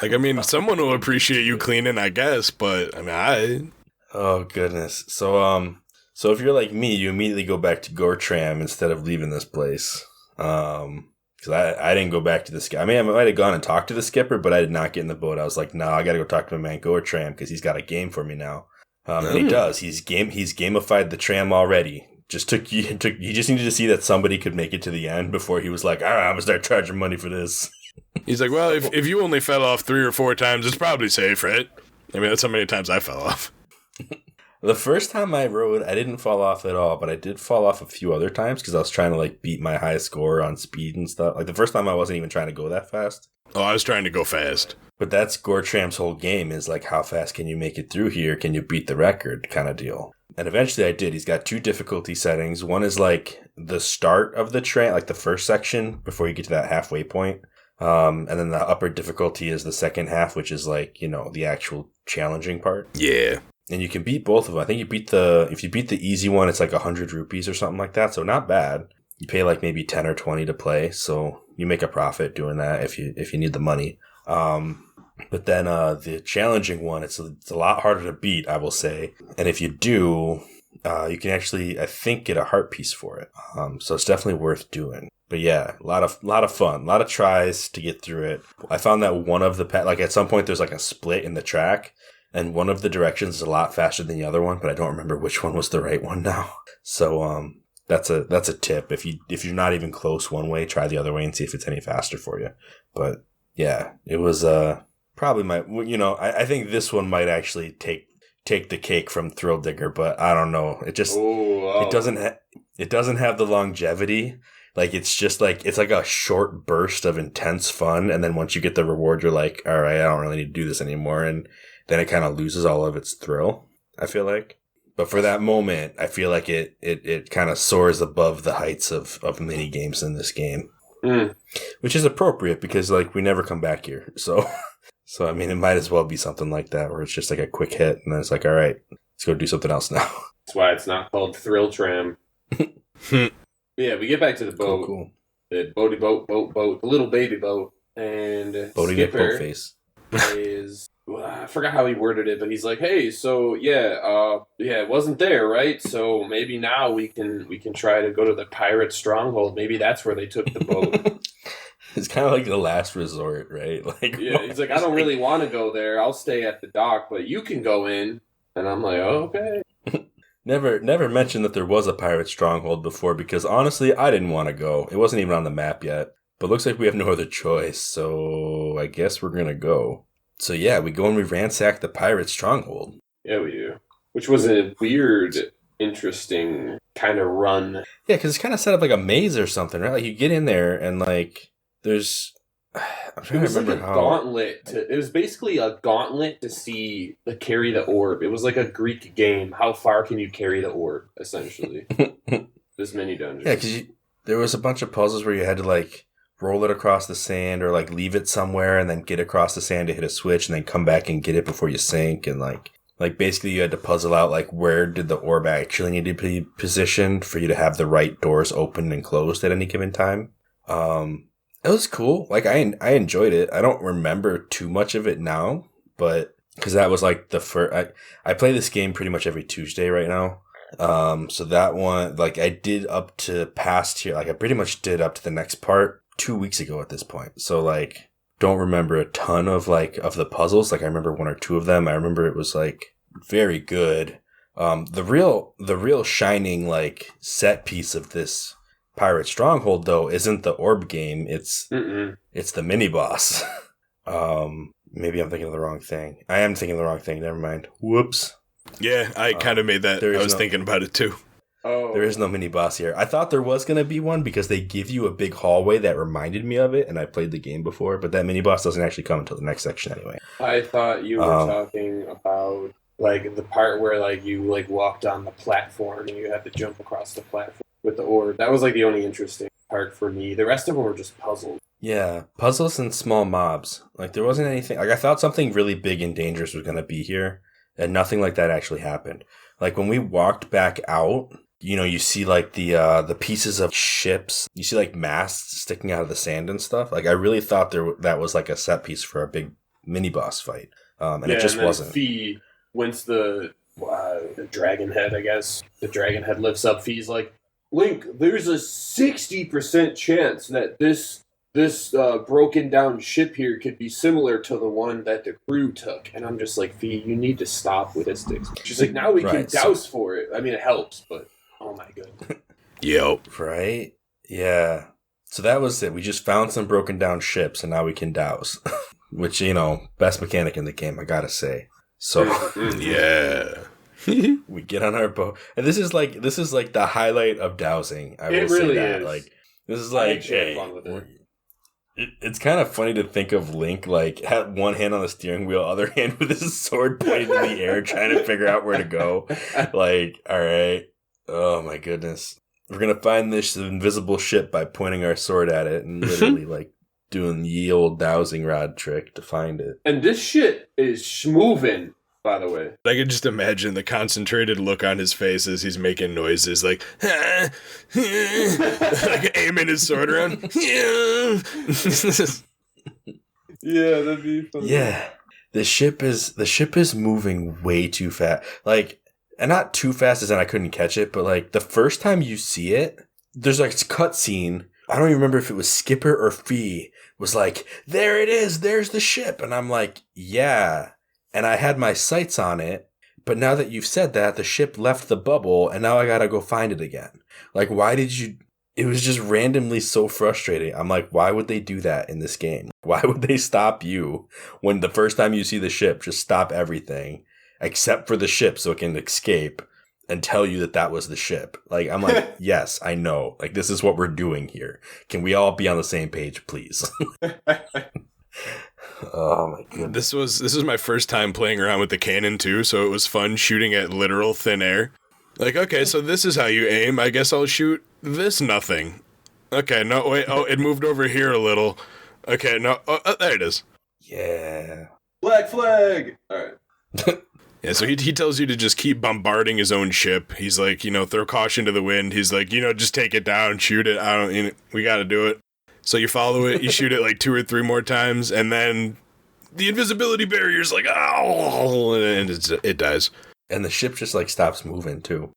Like, I mean, someone will appreciate you cleaning, I guess, but I mean, Oh, goodness. So if you're like me, you immediately go back to Gortram instead of leaving this place. Because I didn't go back to the skipper. I mean, I might have gone and talked to the skipper, but I did not get in the boat. I was like, no, I got to go talk to my man Gortram because he's got a game for me now. And he does. He's gamified the tram already. He just needed to see that somebody could make it to the end before he was like, all right, I'm gonna start charging money for this. He's like, well, if you only fell off 3 or 4 times, it's probably safe, right? I mean, that's how many times I fell off. The first time I rode, I didn't fall off at all, but I did fall off a few other times because I was trying to like beat my highest score on speed and stuff. Like the first time I wasn't even trying to go that fast. Oh, I was trying to go fast. But that's Gortram's whole game is like, how fast can you make it through here? Can you beat the record kind of deal? And eventually I did. He's got 2 difficulty settings. One is like the start of the train, like the first section before you get to that halfway point. And then the upper difficulty is the second half, which is like, you know, the actual challenging part. Yeah. And you can beat both of them. I think if you beat the easy one, it's like 100 rupees or something like that. So not bad. You pay like maybe 10 or 20 to play. So you make a profit doing that if you need the money. But then the challenging one, it's a lot harder to beat, I will say. And if you do, you can actually, I think, get a heart piece for it. So it's definitely worth doing. But yeah, a lot of fun, a lot of tries to get through it. I found that one of the like at some point there's like a split in the track, and one of the directions is a lot faster than the other one, but I don't remember which one was the right one now. So that's a tip. If you're not even close one way, try the other way and see if it's any faster for you. But yeah, it was probably I think this one might actually take the cake from Thrill Digger, but I don't know. It just it doesn't have the longevity. Like it's just like it's like a short burst of intense fun, and then once you get the reward, you're like, all right, I don't really need to do this anymore, and then it kind of loses all of its thrill, I feel like. But for that moment, I feel like it kind of soars above the heights of mini games in this game, which is appropriate because like we never come back here, so I mean it might as well be something like that where it's just like a quick hit, and then it's like, all right, let's go do something else now. That's why it's not called Thrill Tram. Yeah, we get back to the boat. Cool. The boaty boat, the little baby boat, and Boaty Skipper boat face is. I forgot how he worded it, but he's like, "Hey, so it wasn't there, right? So maybe now we can try to go to the pirate stronghold. Maybe that's where they took the boat." It's kind of like the last resort, right? Like, yeah, he's like, "I don't really want to go there. I'll stay at the dock, but you can go in." And I'm like, "Oh, okay." Never mentioned that there was a pirate stronghold before because honestly, I didn't want to go. It wasn't even on the map yet. But looks like we have no other choice, so I guess we're gonna go. So yeah, we go and we ransack the pirate stronghold. Yeah, we do. Which was a weird, interesting kind of run. Yeah, because it's kind of set up like a maze or something, right? Like you get in there and like there's. I'm trying to remember like a gauntlet. It was basically a gauntlet to carry the orb. It was like a Greek game. How far can you carry the orb? Essentially, this mini dungeon. Yeah, because there was a bunch of puzzles where you had to like roll it across the sand or like leave it somewhere and then get across the sand to hit a switch and then come back and get it before you sink, and like basically you had to puzzle out like where did the orb actually need to be positioned for you to have the right doors open and closed at any given time. It was cool. Like I enjoyed it. I don't remember too much of it now, but because that was like the first. I play this game pretty much every Tuesday right now. So that one, like I did up to past here. Like I pretty much did up to the next part 2 weeks ago at this point. So like don't remember a ton of the puzzles. Like I remember one or two of them. I remember it was like very good. The real shining like set piece of this pirate stronghold though isn't the orb game. It's the mini boss. Maybe I'm thinking of the wrong thing. I am thinking of the wrong thing. Never mind. Whoops. Yeah, I kind of made that. I was thinking about it too. Oh, there is no mini boss here. I thought there was going to be one because they give you a big hallway that reminded me of it, and I played the game before, but that mini boss doesn't actually come until the next section anyway. I thought you were talking about like the part where like you like walked on the platform and you had to jump across the platform with the orb. That was like the only interesting part for me. The rest of them were just puzzles. Yeah, puzzles and small mobs. Like there wasn't anything. Like I thought something really big and dangerous was going to be here, and nothing like that actually happened. Like when we walked back out, you know, you see like the pieces of ships. You see like masts sticking out of the sand and stuff. Like I really thought that was like a set piece for a big mini boss fight, and it just wasn't. Fee, once the dragon head, I guess the dragon head lifts up, Fee's like, Link, there's a 60% chance that this broken down ship here could be similar to the one that the crew took. And I'm just like, Fee, you need to stop with this. She's like, now we can douse for it. I mean, it helps, but oh my goodness. Yep. Right? Yeah. So that was it. We just found some broken down ships and now we can douse. Which, you know, best mechanic in the game, I gotta say. So yeah. We get on our boat. And this is like the highlight of dowsing. I will really say that. is. Like this is like fun with it. It's kind of funny to think of Link like had one hand on the steering wheel, other hand with his sword pointed in the air, trying to figure out where to go. Like, all right, oh my goodness, we're gonna find this invisible ship by pointing our sword at it and literally like doing the old dowsing rod trick to find it. And this shit is schmoovin', by the way. I could just imagine the concentrated look on his face as he's making noises, like, like aiming his sword around. Yeah, that'd be fun. Yeah, the ship is moving way too fast. Like, and not too fast as in I couldn't catch it, but like the first time you see it, there's like a cutscene. I don't even remember if it was Skipper or Fee was like, there it is, there's the ship, and I'm like, yeah. and I had my sights on it, but now that you've said that, the ship left the bubble, and now I gotta go find it again. Like, why did you... It was just randomly so frustrating. I'm like, why would they do that in this game? Why would they stop you when the first time you see the ship, just stop everything, except for the ship so it can escape, and tell you that that was the ship? Like, I'm like, yes, I know. Like, this is what we're doing here. Can we all be on the same page, please? Oh my goodness. This was my first time playing around with the cannon too, so it was fun shooting at literal thin air. Like, okay, so this is how you aim. I guess I'll shoot this nothing. Okay, no, wait. Oh, it moved over here a little. Okay, no. Oh, there it is. Yeah. Black flag! Alright. Yeah, so he tells you to just keep bombarding his own ship. He's like, throw caution to the wind. He's like, just take it down, shoot it. We gotta do it. So you follow it, you shoot it like 2 or 3 more times, and then the invisibility barrier's like, oh, and it dies. And the ship just like stops moving too.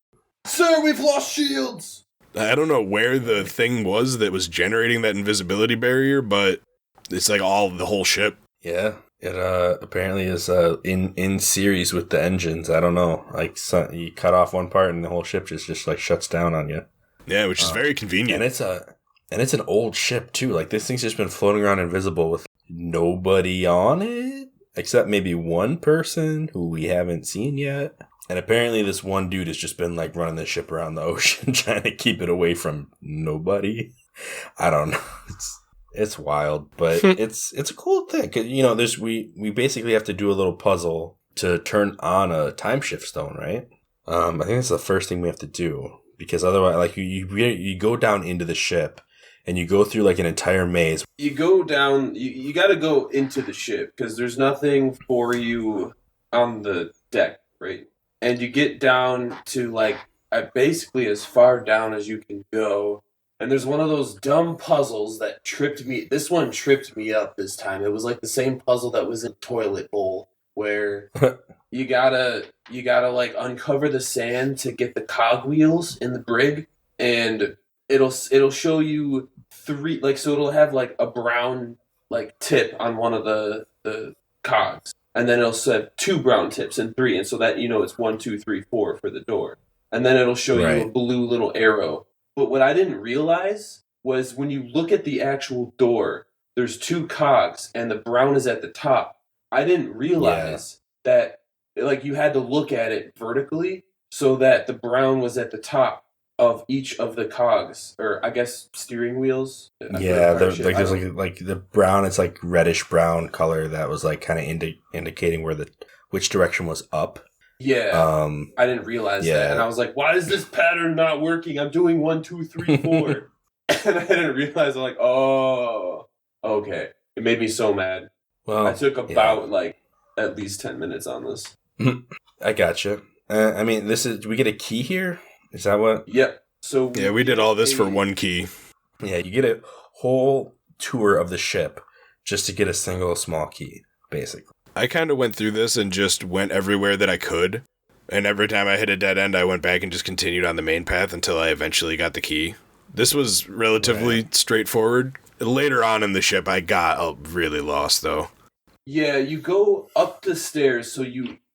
Sir, we've lost shields! I don't know where the thing was that was generating that invisibility barrier, but it's like the whole ship. Yeah, it apparently is in series with the engines. I don't know, like you cut off one part and the whole ship just like shuts down on you. Yeah, which is very convenient. And it's an old ship too. Like this thing's just been floating around invisible with nobody on it except maybe one person who we haven't seen yet. And apparently this one dude has just been like running the ship around the ocean trying to keep it away from nobody. I don't know. It's wild, but it's a cool thing. 'Cause, we basically have to do a little puzzle to turn on a time shift stone, right? I think that's the first thing we have to do, because otherwise, like you go down into the ship and you go through like an entire maze. You go down. You got to go into the ship because there's nothing for you on the deck, right? And you get down to like basically as far down as you can go. And there's one of those dumb puzzles that tripped me. This one tripped me up this time. It was like the same puzzle that was in Toilet Bowl, where you gotta like uncover the sand to get the cogwheels in the brig, and it'll show you 3, like, so it'll have like a brown like tip on one of the cogs, and then it'll have 2 brown tips and 3, and so that it's 1, 2, 3, 4 for the door, and then it'll show you a blue little arrow. But what I didn't realize was when you look at the actual door, there's 2 cogs and the brown is at the top. I didn't realize that like you had to look at it vertically so that the brown was at the top of each of the cogs, or I guess steering wheels. Yeah, there's like the brown, it's like reddish brown color that was like kind of indicating which direction was up. Yeah, I didn't realize that, and I was like, "Why is this pattern not working? I'm doing 1, 2, 3, 4," and I didn't realize. I'm like, "Oh, okay." It made me so mad. Well, I took about like at least 10 minutes on this. I gotcha. I mean, do we get a key here? Is that what? Yep. So we did all this for 1 key. Yeah, you get a whole tour of the ship just to get a single small key, basically. I kind of went through this and just went everywhere that I could. And every time I hit a dead end, I went back and just continued on the main path until I eventually got the key. This was relatively straightforward. Later on in the ship, I got really lost, though. Yeah, you go up the stairs, so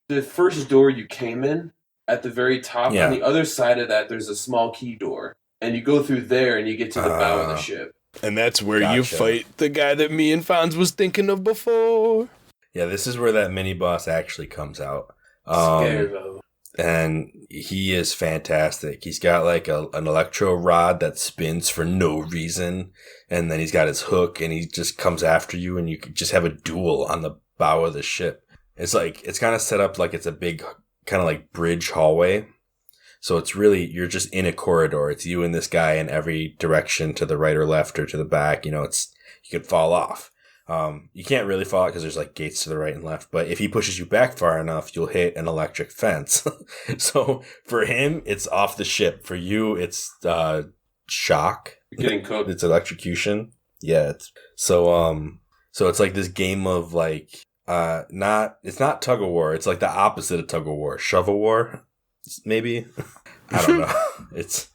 the first door you came in, at the very top, on the other side of that, there's a small key door. And you go through there and you get to the bow of the ship. And that's where you fight the guy that me and Fonz was thinking of before. Yeah, this is where that mini boss actually comes out. Servos. And he is fantastic. He's got like an electro rod that spins for no reason. And then he's got his hook and he just comes after you and you could just have a duel on the bow of the ship. It's kind of set up like it's a big kind of like bridge hallway. So it's really, you're just in a corridor. It's you and this guy in every direction, to the right or left or to the back. You could fall off. You can't really fall because there's like gates to the right and left, but if he pushes you back far enough, you'll hit an electric fence. So for him, it's off the ship. For you, it's shock. You're getting cooked. It's electrocution. Yeah. So it's like this game of like it's not tug of war. It's like the opposite of tug of war. Shovel war, maybe. I don't know. It's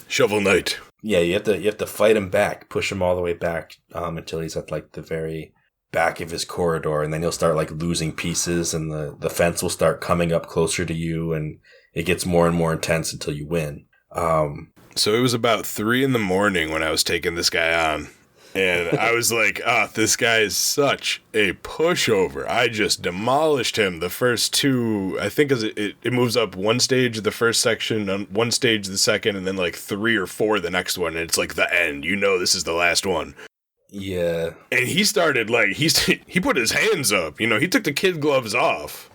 Shovel Knight. Yeah, you have to fight him back, push him all the way back until he's at like the very back of his corridor, and then you'll start like losing pieces, and the fence will start coming up closer to you, and it gets more and more intense until you win. So it was about 3 a.m. when I was taking this guy on. And I was like, this guy is such a pushover. I just demolished him the first 2. I think as it moves up 1 stage the first section, 1 stage the second, and then like 3 or 4 the next one. And it's like the end. You know this is the last one. Yeah. And he started like, he put his hands up. You know, he took the kid gloves off.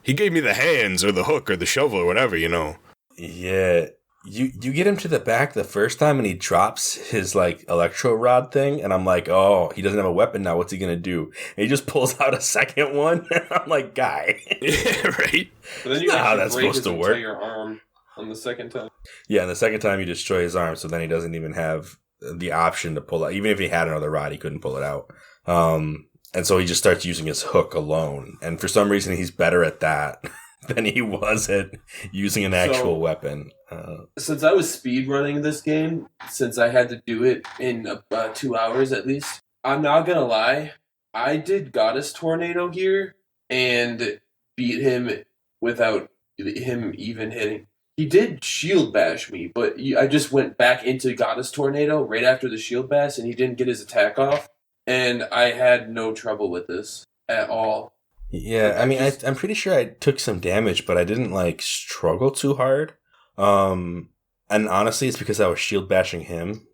He gave me the hands or the hook or the shovel or whatever, you know. Yeah. You get him to the back the first time and he drops his like electro rod thing, and I'm like, oh, he doesn't have a weapon now. What's he gonna do? And he just pulls out a second one. And I'm like, guy. Yeah, right. But then you how that's supposed to work. Your arm on the second time. Yeah, and the second time you destroy his arm, so then he doesn't even have the option to pull out. Even if he had another rod, he couldn't pull it out. And so he just starts using his hook alone. And for some reason, he's better at that than he was at using an actual weapon. Since I was speedrunning this game, since I had to do it in 2 hours at least, I'm not gonna lie, I did Goddess Tornado here and beat him without him even hitting. He did shield bash me, but I just went back into Goddess Tornado right after the shield bash, and he didn't get his attack off, and I had no trouble with this at all. Yeah, I mean, I'm pretty sure I took some damage, but I didn't like struggle too hard. And honestly, it's because I was shield bashing him.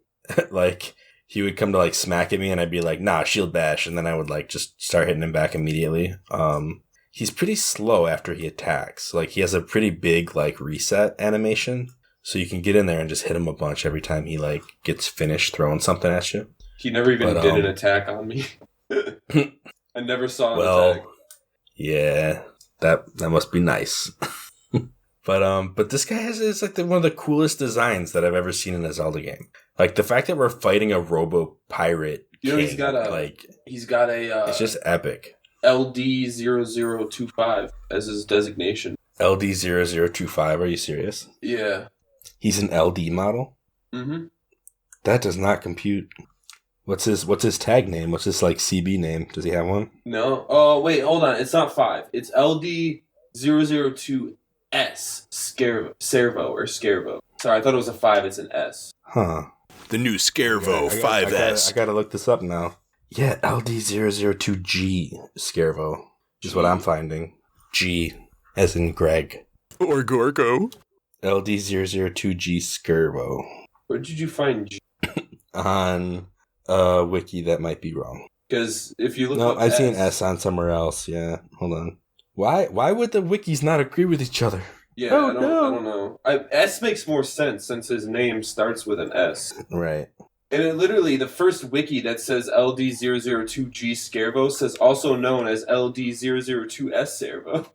Like, he would come to like smack at me, and I'd be like, nah, shield bash, and then I would like just start hitting him back immediately. He's pretty slow after he attacks. Like, he has a pretty big like reset animation, so you can get in there and just hit him a bunch every time he like gets finished throwing something at you. He never even did an attack on me. I never saw an attack. Yeah, that must be nice. But this guy is like one of the coolest designs that I've ever seen in a Zelda game. Like, the fact that we're fighting a robo pirate. You know, king, he's got a it's just epic. LD0025 as his designation. LD0025, are you serious? Yeah. He's an LD model? Mm-hmm. That does not compute. What's his tag name? What's his like CB name? Does he have one? No. Oh, wait, hold on. It's not 5. It's LD002S Servo. Sorry, I thought it was a 5. It's an S. Huh. The new Scurvo 5S. I gotta look this up now. Yeah, LD002G Scurvo is what I'm finding. G as in Greg. Or Gorko. LD002G Scurvo. Where did you find G? On wiki that might be wrong. Because if you look No, up I see S, an S on somewhere else. Yeah, hold on. Why would the wikis not agree with each other? Yeah, I don't know. S makes more sense since his name starts with an S. Right. And it literally, the first wiki that says LD002G Servo says also known as LD002S Servo.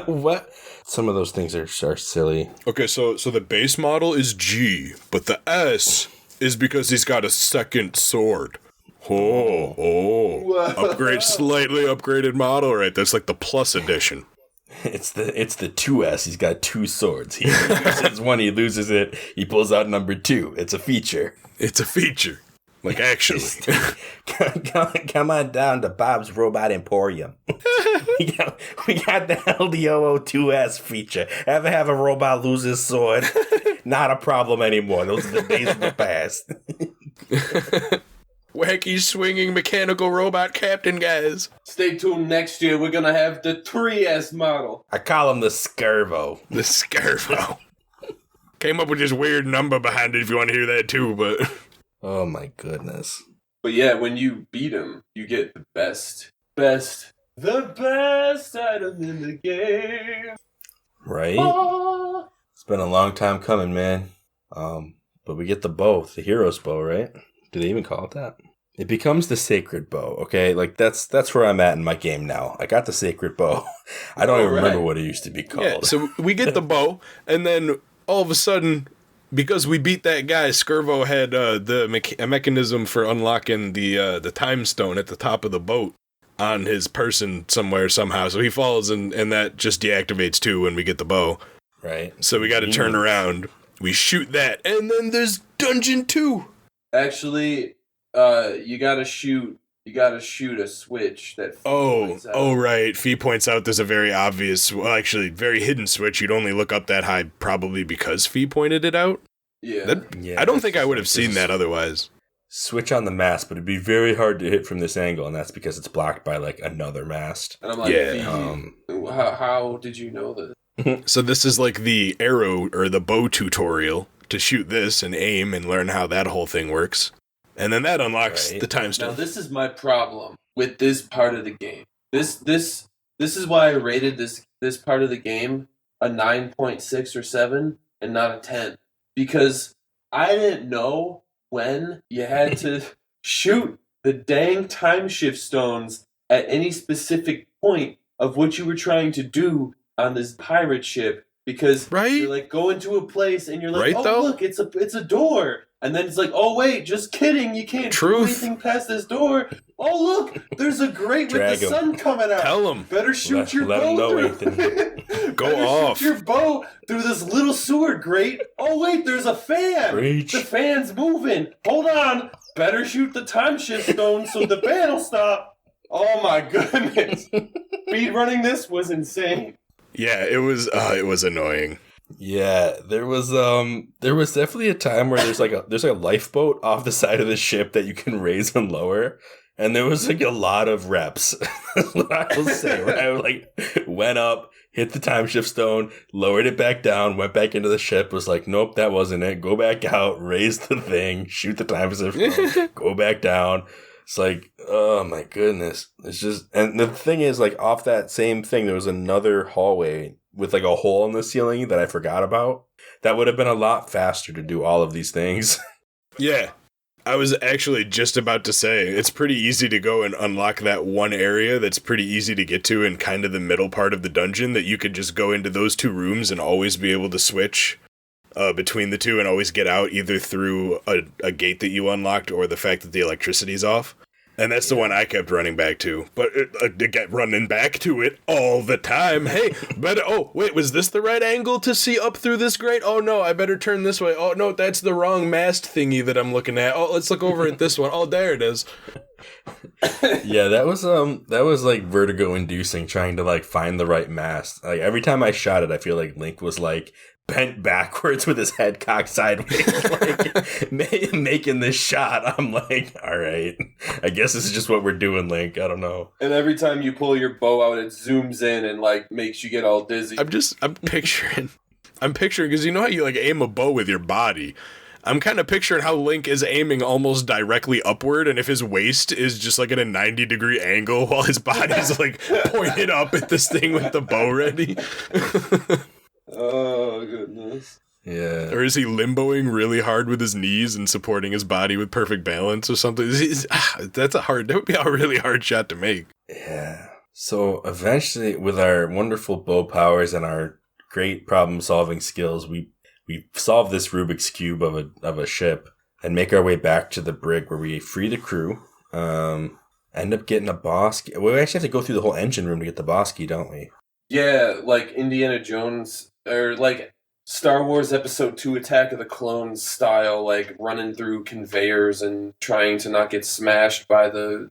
What? Some of those things are silly. Okay, so the base model is G, but the S is because he's got a second sword. Slightly upgraded model, right? That's like the plus edition. It's the 2S. He's got 2 swords. He loses one, he loses it. He pulls out number 2. It's a feature. Like, actually. Come on down to Bob's Robot Emporium. we got the LDO2S feature. Ever have a robot lose his sword? Not a problem anymore. Those are the days of the past. Wacky swinging mechanical robot captain, guys. Stay tuned next year. We're going to have the 3S model. I call him the Scurvo. The Scurvo. Came up with this weird number behind it if you want to hear that too, but... Oh my goodness. But yeah, when you beat him, you get the best item in the game. Right? Oh. It's been a long time coming, man. But we get the bow, the hero's bow, right? Do they even call it that? It becomes the sacred bow, okay? Like, that's where I'm at in my game now. I got the sacred bow. I don't even remember what it used to be called. Yeah, so we get the bow, and then all of a sudden, because we beat that guy, Scurvo had a mechanism for unlocking the time stone at the top of the boat on his person somewhere, somehow. So he falls, and that just deactivates too when we get the bow. Right. So we got to turn around. We shoot that, and then there's Dungeon 2. Actually, you gotta shoot you gotta shoot a switch that points out. Right. Fee points out there's a very obvious, well, actually, very hidden switch. You'd only look up that high probably because Fee pointed it out. Yeah. I don't think I would have seen that otherwise. Switch on the mast, but it'd be very hard to hit from this angle, and that's because it's blocked by, like, another mast. And I'm like, how did you know this? So this is like the arrow or the bow tutorial to shoot this and aim and learn how that whole thing works. And then that unlocks the time stone. Now this is my problem with this part of the game. This is why I rated this part of the game a 9.6 or 7 and not a 10. Because I didn't know when you had to shoot the dang time shift stones at any specific point of what you were trying to do on this pirate ship. Because you're like going to a place and you're like, look, it's a door. And then it's like, oh, wait, just kidding. You can't do anything past this door. Oh, look, there's a grate with the sun coming out. Tell him. Better shoot your bow through. Go off. Shoot your bow through this little sewer grate. Oh, wait, there's a fan. Preach. The fan's moving. Hold on. Better shoot the time shift stone so the fan will stop. Oh, my goodness. Speed running this was insane. Yeah, it was annoying. Yeah, there was definitely a time where there's a lifeboat off the side of the ship that you can raise and lower, and there was like a lot of reps. I will say, where I like went up, hit the time shift stone, lowered it back down, went back into the ship, was like, nope, that wasn't it. Go back out, raise the thing, shoot the time shift stone, go back down. It's like, oh my goodness. It's just, and the thing is, like, off that same thing, there was another hallway with like a hole in the ceiling that I forgot about. That would have been a lot faster to do all of these things. Yeah. I was actually just about to say, it's pretty easy to go and unlock that one area that's pretty easy to get to in kind of the middle part of the dungeon, that you could just go into those two rooms and always be able to switch between the two and always get out either through a gate that you unlocked or the fact that the electricity's off. And that's the one I kept running back to. But to get running back to it all the time. Hey, wait, was this the right angle to see up through this grate? Oh, no, I better turn this way. Oh, no, that's the wrong mast thingy that I'm looking at. Oh, let's look over at this one. Oh, there it is. Yeah, that was like vertigo inducing, trying to like find the right mast. Like every time I shot it, I feel like Link was like bent backwards with his head cocked sideways, like making this shot. I'm like, all right, I guess this is just what we're doing, Link. I don't know. And every time you pull your bow out, it zooms in and like makes you get all dizzy. I'm picturing because you know how you like aim a bow with your body. I'm kind of picturing how Link is aiming almost directly upward, and if his waist is just like at a 90-degree angle while his body's like pointed up at this thing with the bow ready. Oh, goodness. Yeah. Or is he limboing really hard with his knees and supporting his body with perfect balance or something? That would be a really hard shot to make. Yeah. So eventually, with our wonderful bow powers and our great problem-solving skills, we solve this Rubik's Cube of a ship and make our way back to the brig where we free the crew, end up getting a boss key. We actually have to go through the whole engine room to get the boss key, don't we? Yeah, like Indiana Jones, or like Star Wars Episode 2 Attack of the Clones style, like running through conveyors and trying to not get smashed by the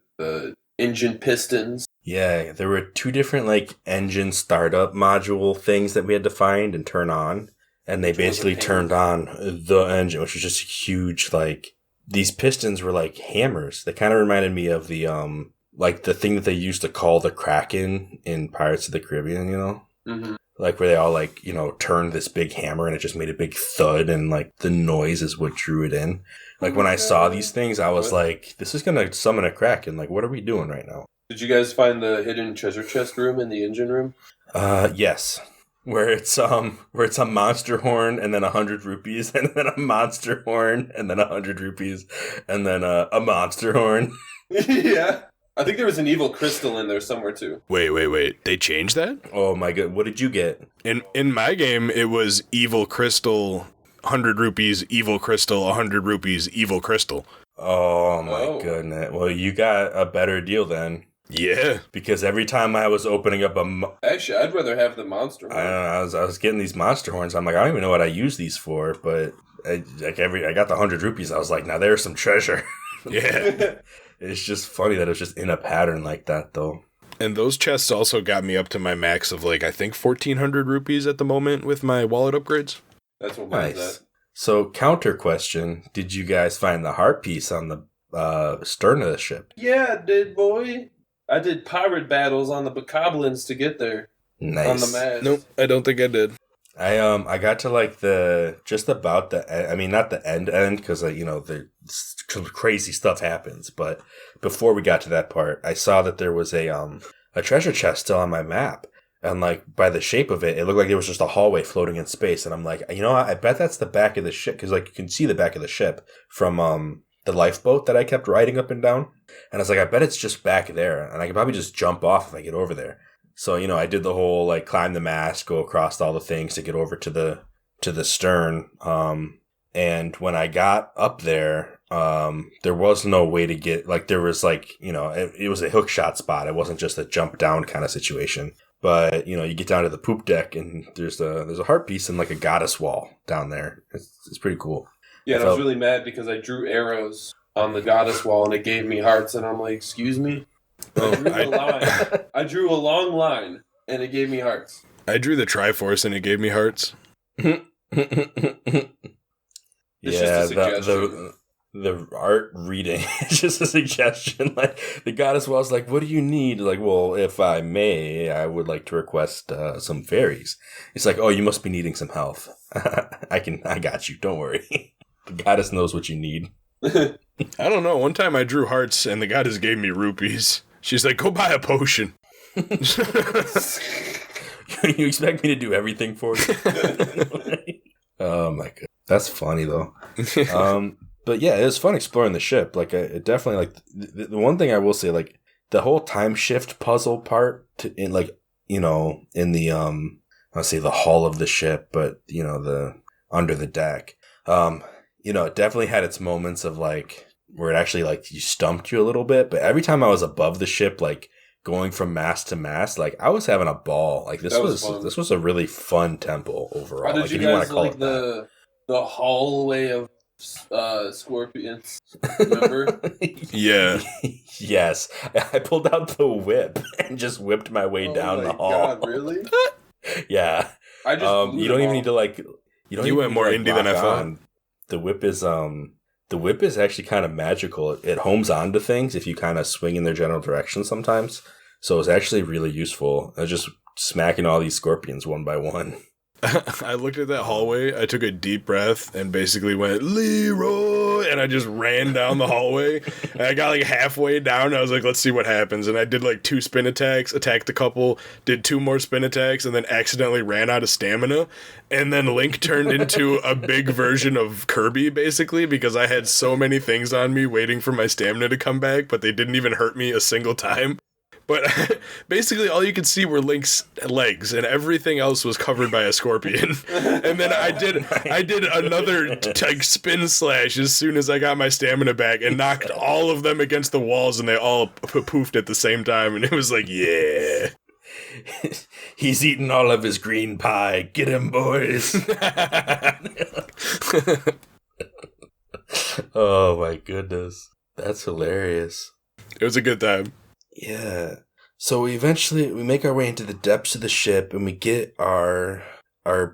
engine pistons. Yeah, there were 2 different like engine startup module things that we had to find and turn on. And they basically turned on the engine, which was just huge. Like, these pistons were like hammers. They kind of reminded me of the, like the thing that they used to call the Kraken in Pirates of the Caribbean, you know? Mm-hmm. Like, where they all, like, you know, turned this big hammer and it just made a big thud and, like, the noise is what drew it in. Like, when I saw these things, I was like, this is going to summon a Kraken. Like, what are we doing right now? Did you guys find the hidden treasure chest room in the engine room? Yes. Where it's a monster horn and then 100 rupees and then a monster horn and then 100 rupees and then a monster horn. Yeah. I think there was an evil crystal in there somewhere too. Wait. They changed that? Oh my god. What did you get? In my game, it was evil crystal, 100 rupees, evil crystal, 100 rupees, evil crystal. Oh my goodness. Well, you got a better deal then. Yeah. Because every time I was opening up Actually, I'd rather have the monster horn. I was getting these monster horns. I'm like, I don't even know what I use these for, but I got the 100 rupees. I was like, now there's some treasure. Yeah. It's just funny that it was just in a pattern like that, though. And those chests also got me up to my max of, like, I think 1,400 rupees at the moment with my wallet upgrades. That's what mine's Nice. at. So, counter question. Did you guys find the heart piece on the stern of the ship? Yeah, I did, boy. I did pirate battles on the bokoblins to get there. Nice. On the mast. Nope, I don't think I did. I got to like just about the end. I mean, not the end because the crazy stuff happens. But before we got to that part, I saw that there was a treasure chest still on my map, and like by the shape of it, it looked like there was just a hallway floating in space. And I'm like, you know what? I bet that's the back of the ship because like you can see the back of the ship from the lifeboat that I kept riding up and down. And I was like, I bet it's just back there, and I could probably just jump off if I get over there. So, I did the whole, like, climb the mast, go across all the things to get over to the stern. And when I got up there, there was no way to get, like, there was, like, it was a hook shot spot. It wasn't just a jump down kind of situation. But, you get down to the poop deck, and there's a heart piece and, like, a goddess wall down there. It's pretty cool. Yeah, and I was really mad because I drew arrows on the goddess wall, and it gave me hearts, and I'm like, excuse me? I drew a long line, and it gave me hearts. I drew the Triforce, and it gave me hearts. It's just a suggestion. The art reading is just a suggestion. Like, the goddess wall's like, what do you need? Like, well, if I may, I would like to request some fairies. It's like, oh, you must be needing some health. I got you. Don't worry. The goddess knows what you need. I don't know. One time I drew hearts and the goddess gave me rupees. She's like, go buy a potion. You expect me to do everything for you? Oh my god. That's funny though. But yeah, it was fun exploring the ship. Like, it definitely, like, the one thing I will say, like, the whole time shift puzzle part in the, I'll say the hull of the ship, but, the under the deck. It definitely had its moments of, like, where it actually, like, you stumped you a little bit. But every time I was above the ship, like, going from mast to mast, like, I was having a ball. Like, this was a really fun temple overall. How did you guys like the hallway of scorpions? Remember? Yeah. Yes. I pulled out the whip and just whipped my way down the hall. Oh my god, really? Yeah. I just you don't even need to, like... You went more indie than I thought. The whip is actually kind of magical. It homes onto things if you kind of swing in their general direction sometimes. So it's actually really useful. I was just smacking all these scorpions one by one. I looked at that hallway, I took a deep breath, and basically went, Leroy! And I just ran down the hallway. And I got, like, halfway down, and I was like, let's see what happens. And I did, like, 2 spin attacks, attacked a couple, did 2 more spin attacks, and then accidentally ran out of stamina. And then Link turned into a big version of Kirby, basically, because I had so many things on me waiting for my stamina to come back, but they didn't even hurt me a single time. But basically all you could see were Link's legs, and everything else was covered by a scorpion. And then I did another spin slash as soon as I got my stamina back and knocked all of them against the walls, and they all poofed at the same time. And it was like, yeah. He's eating all of his green pie. Get him, boys. Oh my goodness. That's hilarious. It was a good time. Yeah. So we make our way into the depths of the ship, and we get our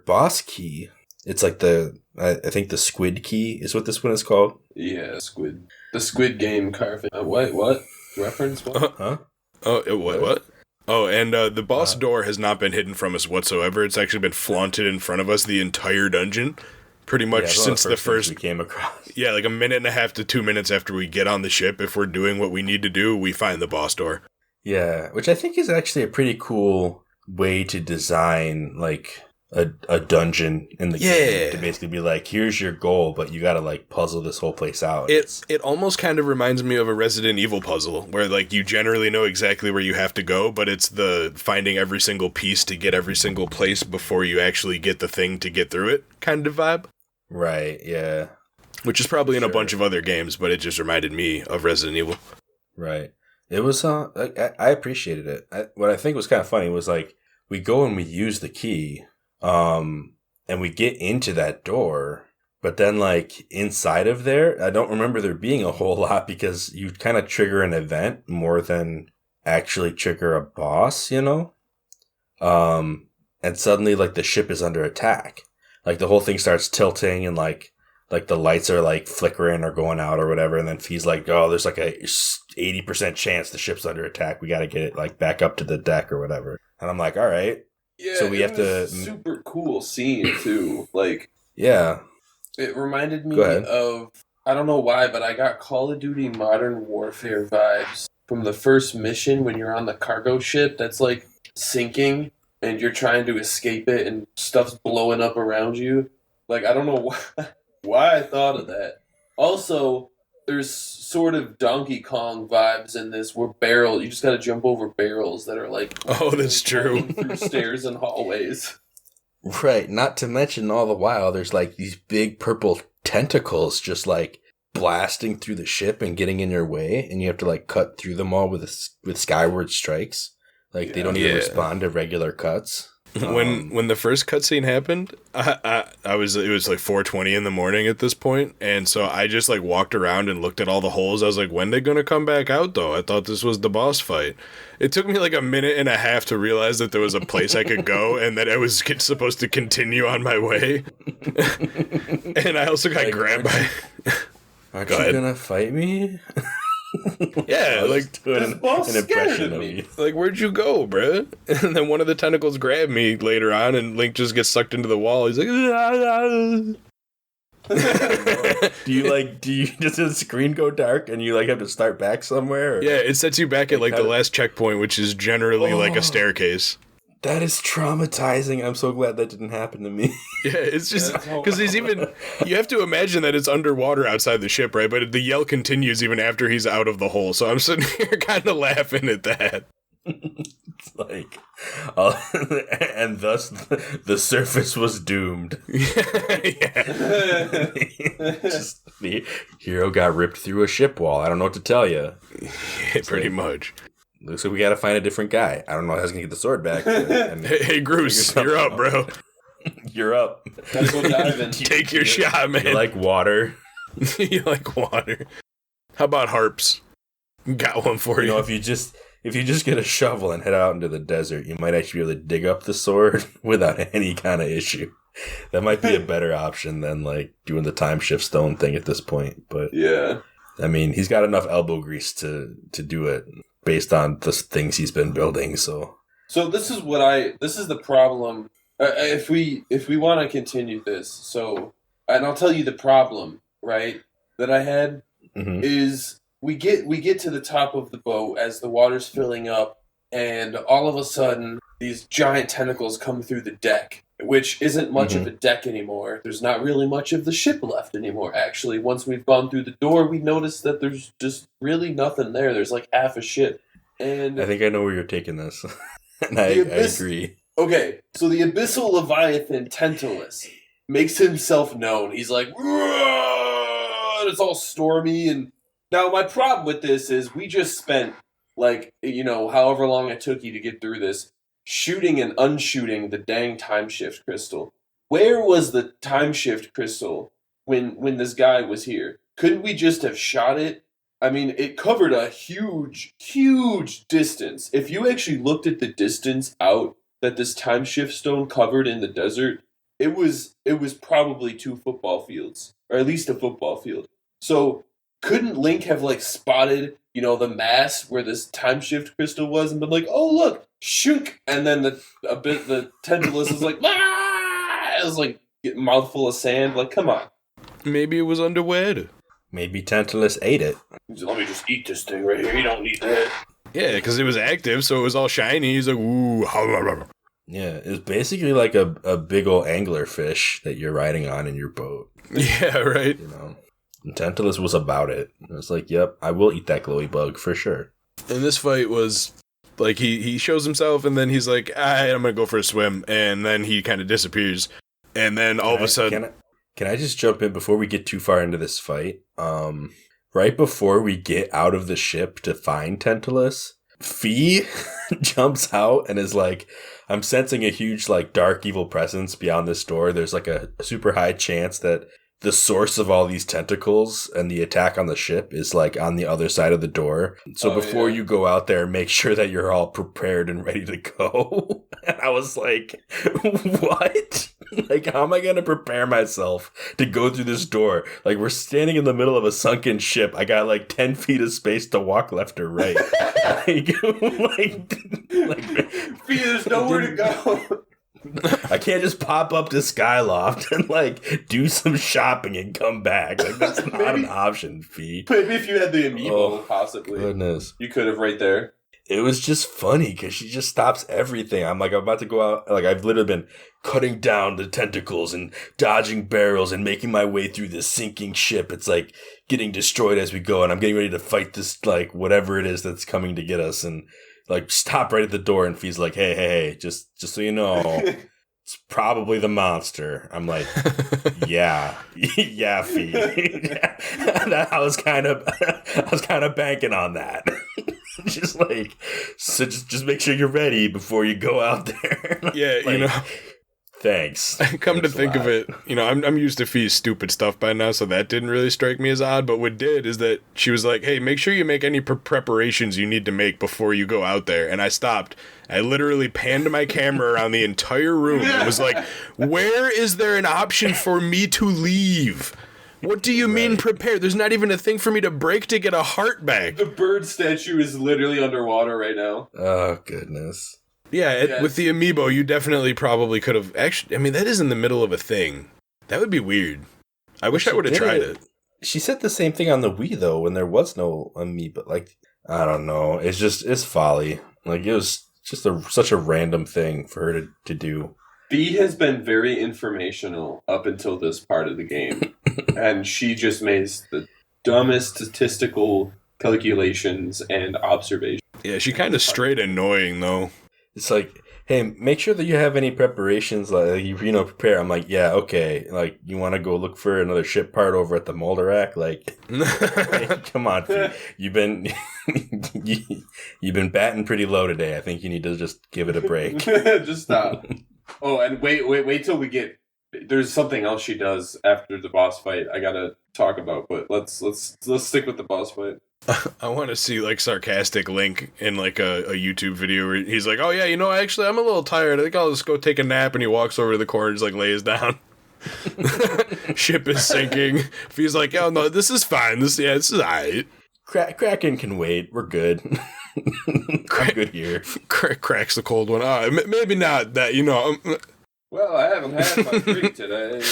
boss key. It's like I think the squid key is what this one is called. Yeah, squid. The Squid Game carving. Wait, what? Reference? What? Huh? Oh, what? Oh, and the boss door has not been hidden from us whatsoever. It's actually been flaunted in front of us the entire dungeon. Pretty much since the first we came across. Yeah, like a minute and a half to 2 minutes after we get on the ship, if we're doing what we need to do, we find the boss door. Yeah, which I think is actually a pretty cool way to design, like, a dungeon in the game. To basically be like, here's your goal, but you gotta, like, puzzle this whole place out. It almost kind of reminds me of a Resident Evil puzzle, where, like, you generally know exactly where you have to go, but it's the finding every single piece to get every single place before you actually get the thing to get through it kind of vibe. Right, yeah. Which is probably in a bunch of other games, but it just reminded me of Resident Evil. Right. It was, I appreciated it. What I think was kind of funny was, like, we go and we use the key, and we get into that door, But then, like, inside of there, I don't remember there being a whole lot because you kind of trigger an event more than actually trigger a boss, you know? And suddenly, like, the ship is under attack. Like, the whole thing starts tilting and, like the lights are, like, flickering or going out or whatever. And then Fee's like, oh, there's, like, a 80% chance the ship's under attack. We got to get it, like, back up to the deck or whatever. And I'm like, all right. Yeah, so we have to. Super cool scene, too. Like, yeah. It reminded me of, I don't know why, but I got Call of Duty Modern Warfare vibes from the first mission when you're on the cargo ship that's, like, sinking. And you're trying to escape it, and stuff's blowing up around you. Like, I don't know why I thought of that. Also, there's sort of Donkey Kong vibes in this, where you just gotta jump over barrels that are like... Oh, that's true. Through stairs and hallways. Right, not to mention all the while, there's, like, these big purple tentacles just, like, blasting through the ship and getting in your way, and you have to, like, cut through them all with skyward strikes. Like, they don't even respond to regular cuts. When the first cutscene happened, it was like 4:20 in the morning at this point, and so I just, like, walked around and looked at all the holes. I was like, when they gonna come back out, though? I thought this was the boss fight. It took me, like, a minute and a half to realize that there was a place I could go and that I was supposed to continue on my way. And I also got grabbed by... Aren't you gonna fight me? Yeah, like an impression of me. Like, where'd you go, bruh? And then one of the tentacles grabbed me later on, and Link just gets sucked into the wall. He's like, do you does the screen go dark and you, like, have to start back somewhere? Or? Yeah, it sets you back at, like, the last checkpoint, which is generally like a staircase. That is traumatizing. I'm so glad that didn't happen to me. Yeah, it's just because he's even. You have to imagine that it's underwater outside the ship, right? But the yell continues even after he's out of the hole. So I'm sitting here kind of laughing at that. It's like, and thus the surface was doomed. Yeah. Just the hero got ripped through a ship wall. I don't know what to tell you. Yeah, pretty much. Looks like we gotta find a different guy. I don't know how he's gonna get the sword back. Hey, Bruce, you're up, bro. You're up. Gotta go dive in. Take your shot, man. You like water? You like water? How about harps? Got one for you. You know, if you just get a shovel and head out into the desert, you might actually be able to dig up the sword without any kind of issue. That might be a better option than, like, doing the time shift stone thing at this point. But yeah, I mean, he's got enough elbow grease to do it based on the things he's been building. So this is the problem. If we want to continue this, so, and I'll tell you the problem, right, that I had is we get to the top of the boat as the water's filling up, and all of a sudden these giant tentacles come through the deck, which isn't much of a deck anymore. There's not really much of the ship left anymore, actually. Once we've gone through the door, we notice that there's just really nothing there. There's like half a ship. And I think I know where you're taking this. And I agree. Okay, so the Abyssal Leviathan Tantalus makes himself known. He's like, and it's all stormy. And now my problem with this is we just spent, like, you know, however long it took you to get through this, shooting and unshooting the dang time shift crystal. Where was the time shift crystal when this guy was here? Couldn't we just have shot it? I mean, it covered a huge, huge distance. If you actually looked at the distance out that this time shift stone covered in the desert, it was probably 2 football fields, or at least a football field. So couldn't Link have, like, spotted, you know, the mass where this time shift crystal was and been like, oh, look, shook, and then the Tantalus is like, ah! It was like a mouthful of sand. Like, come on. Maybe it was underwear. Maybe Tantalus ate it. Let me just eat this thing right here. You don't need that. Yeah, because it was active, so it was all shiny. He's like, ooh. Yeah, it's basically like a big old angler fish that you're riding on in your boat. Yeah, right. You know, and Tantalus was about it. It was like, yep, I will eat that glowy bug for sure. And this fight was, like, he shows himself, and then he's like, I'm going to go for a swim, and then he kind of disappears. And then all of a sudden... Can I just jump in before we get too far into this fight? Right before we get out of the ship to find Tantalus, Fee jumps out and is like, I'm sensing a huge, like, dark evil presence beyond this door. There's, like, a super high chance that the source of all these tentacles and the attack on the ship is like on the other side of the door. So before you go out there, make sure that you're all prepared and ready to go. And I was like, what? Like, how am I going to prepare myself to go through this door? Like, we're standing in the middle of a sunken ship. I got like 10 feet of space to walk left or right. There's nowhere to go. I can't just pop up to Skyloft and like do some shopping and come back. Like, that's not an option, Fee. Maybe if you had the amiibo, possibly. Goodness. You could have right there. It was just funny because she just stops everything. I'm about to go out. Like, I've literally been cutting down the tentacles and dodging barrels and making my way through this sinking ship. It's like getting destroyed as we go. And I'm getting ready to fight this, like, whatever it is that's coming to get us. And like, stop right at the door. And Fee's like, hey, just so you know, it's probably the monster. I'm like, yeah, Fee. I was kind of banking on that. Just like, so just make sure you're ready before you go out there. Yeah, like, thanks. Come to think of it, I'm used to Fee's stupid stuff by now, so that didn't really strike me as odd. But what did is that she was like, hey, make sure you make any preparations you need to make before you go out there. And I stopped. I literally panned my camera around the entire room and was like, where is there an option for me to leave? What do you mean prepare? There's not even a thing for me to break to get a heart back. The bird statue is literally underwater right now. Oh, goodness. Yeah, with the amiibo, you definitely probably could have... Actually, I mean, that is in the middle of a thing. That would be weird. I wish I would have tried it. She said the same thing on the Wii, though, when there was no amiibo. Like, I don't know. It's folly. Like, it was just such a random thing for her to do. Bee has been very informational up until this part of the game. And she just makes the dumbest statistical calculations and observations. Yeah, she kind of straight annoying, though. It's like, hey, make sure that you have any preparations, like, prepare. I'm like, yeah, okay. Like, you want to go look for another ship part over at the Molder Rack? Like, hey, come on. You've been batting pretty low today. I think you need to just give it a break. Just stop. Oh, and wait till we get... There's something else she does after the boss fight I gotta talk about, but let's stick with the boss fight. I want to see, like, sarcastic Link in, like, a YouTube video where he's like, oh, yeah, actually, I'm a little tired. I think I'll just go take a nap, and he walks over to the corner and just, like, lays down. Ship is sinking. He's like, oh, no, this is fine. This is all right. Kraken can wait. We're good. I'm good here. Cracks the cold one. Maybe not that, Well, I haven't had my drink today.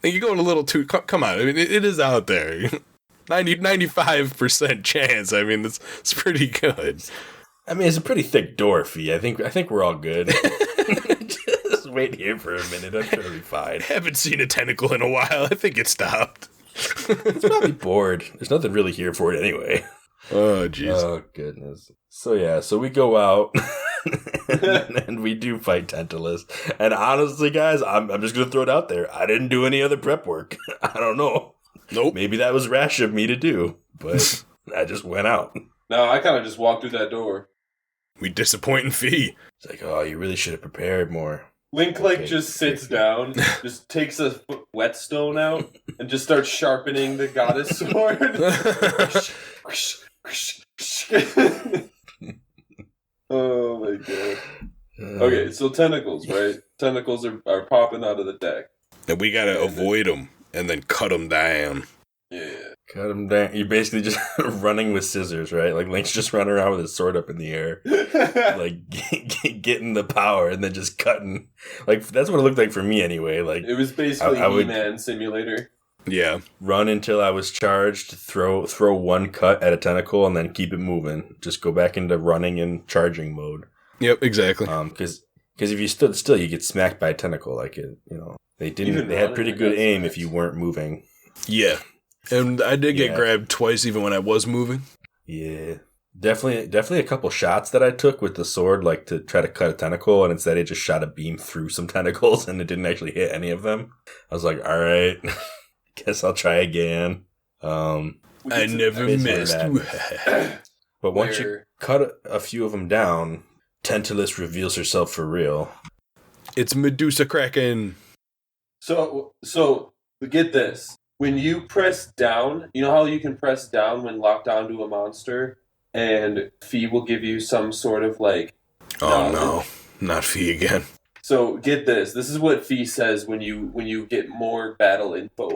You're going a little too... Come on. I mean, it is out there. 95% chance. I mean, it's pretty good. I mean, it's a pretty thick door, Fee. I think we're all good. Just wait here for a minute. I'm sure it'll be fine. Haven't seen a tentacle in a while. I think it stopped. It's probably bored. There's nothing really here for it anyway. Oh, jeez. Oh, goodness. So we go out, and we do fight Tantalus. And honestly, guys, I'm just going to throw it out there. I didn't do any other prep work. I don't know. Nope. Maybe that was rash of me to do, but I just went out. No, I kind of just walked through that door. We disappointing Fee. It's like, oh, you really should have prepared more. Link, just sits down, just takes a whetstone out, and just starts sharpening the goddess sword. Oh my god. Okay, so tentacles, right? Tentacles are popping out of the deck. And we gotta avoid them, and then cut them down. Yeah. Cut them down. You're basically just running with scissors, right? Like, Link's just running around with his sword up in the air. Like, getting the power and then just cutting. Like, that's what it looked like for me anyway. Like, it was basically E-Man Simulator. Yeah. Run until I was charged, throw one cut at a tentacle, and then keep it moving. Just go back into running and charging mode. Yep, exactly. Because if you stood still, you get smacked by a tentacle. Like, they had pretty good aim if you weren't moving. Yeah. And I did get grabbed twice even when I was moving. Yeah. Definitely a couple shots that I took with the sword, like to try to cut a tentacle, and instead it just shot a beam through some tentacles and it didn't actually hit any of them. I was like, all right, guess I'll try again. I never missed. But once you cut a few of them down, Tantalus reveals herself for real. It's Medusa Kraken. So But get this. When you press down, you know how you can press down when locked onto a monster, and Fee will give you some sort of like... Oh no, not Fee again. So get this. This is what Fee says when you get more battle info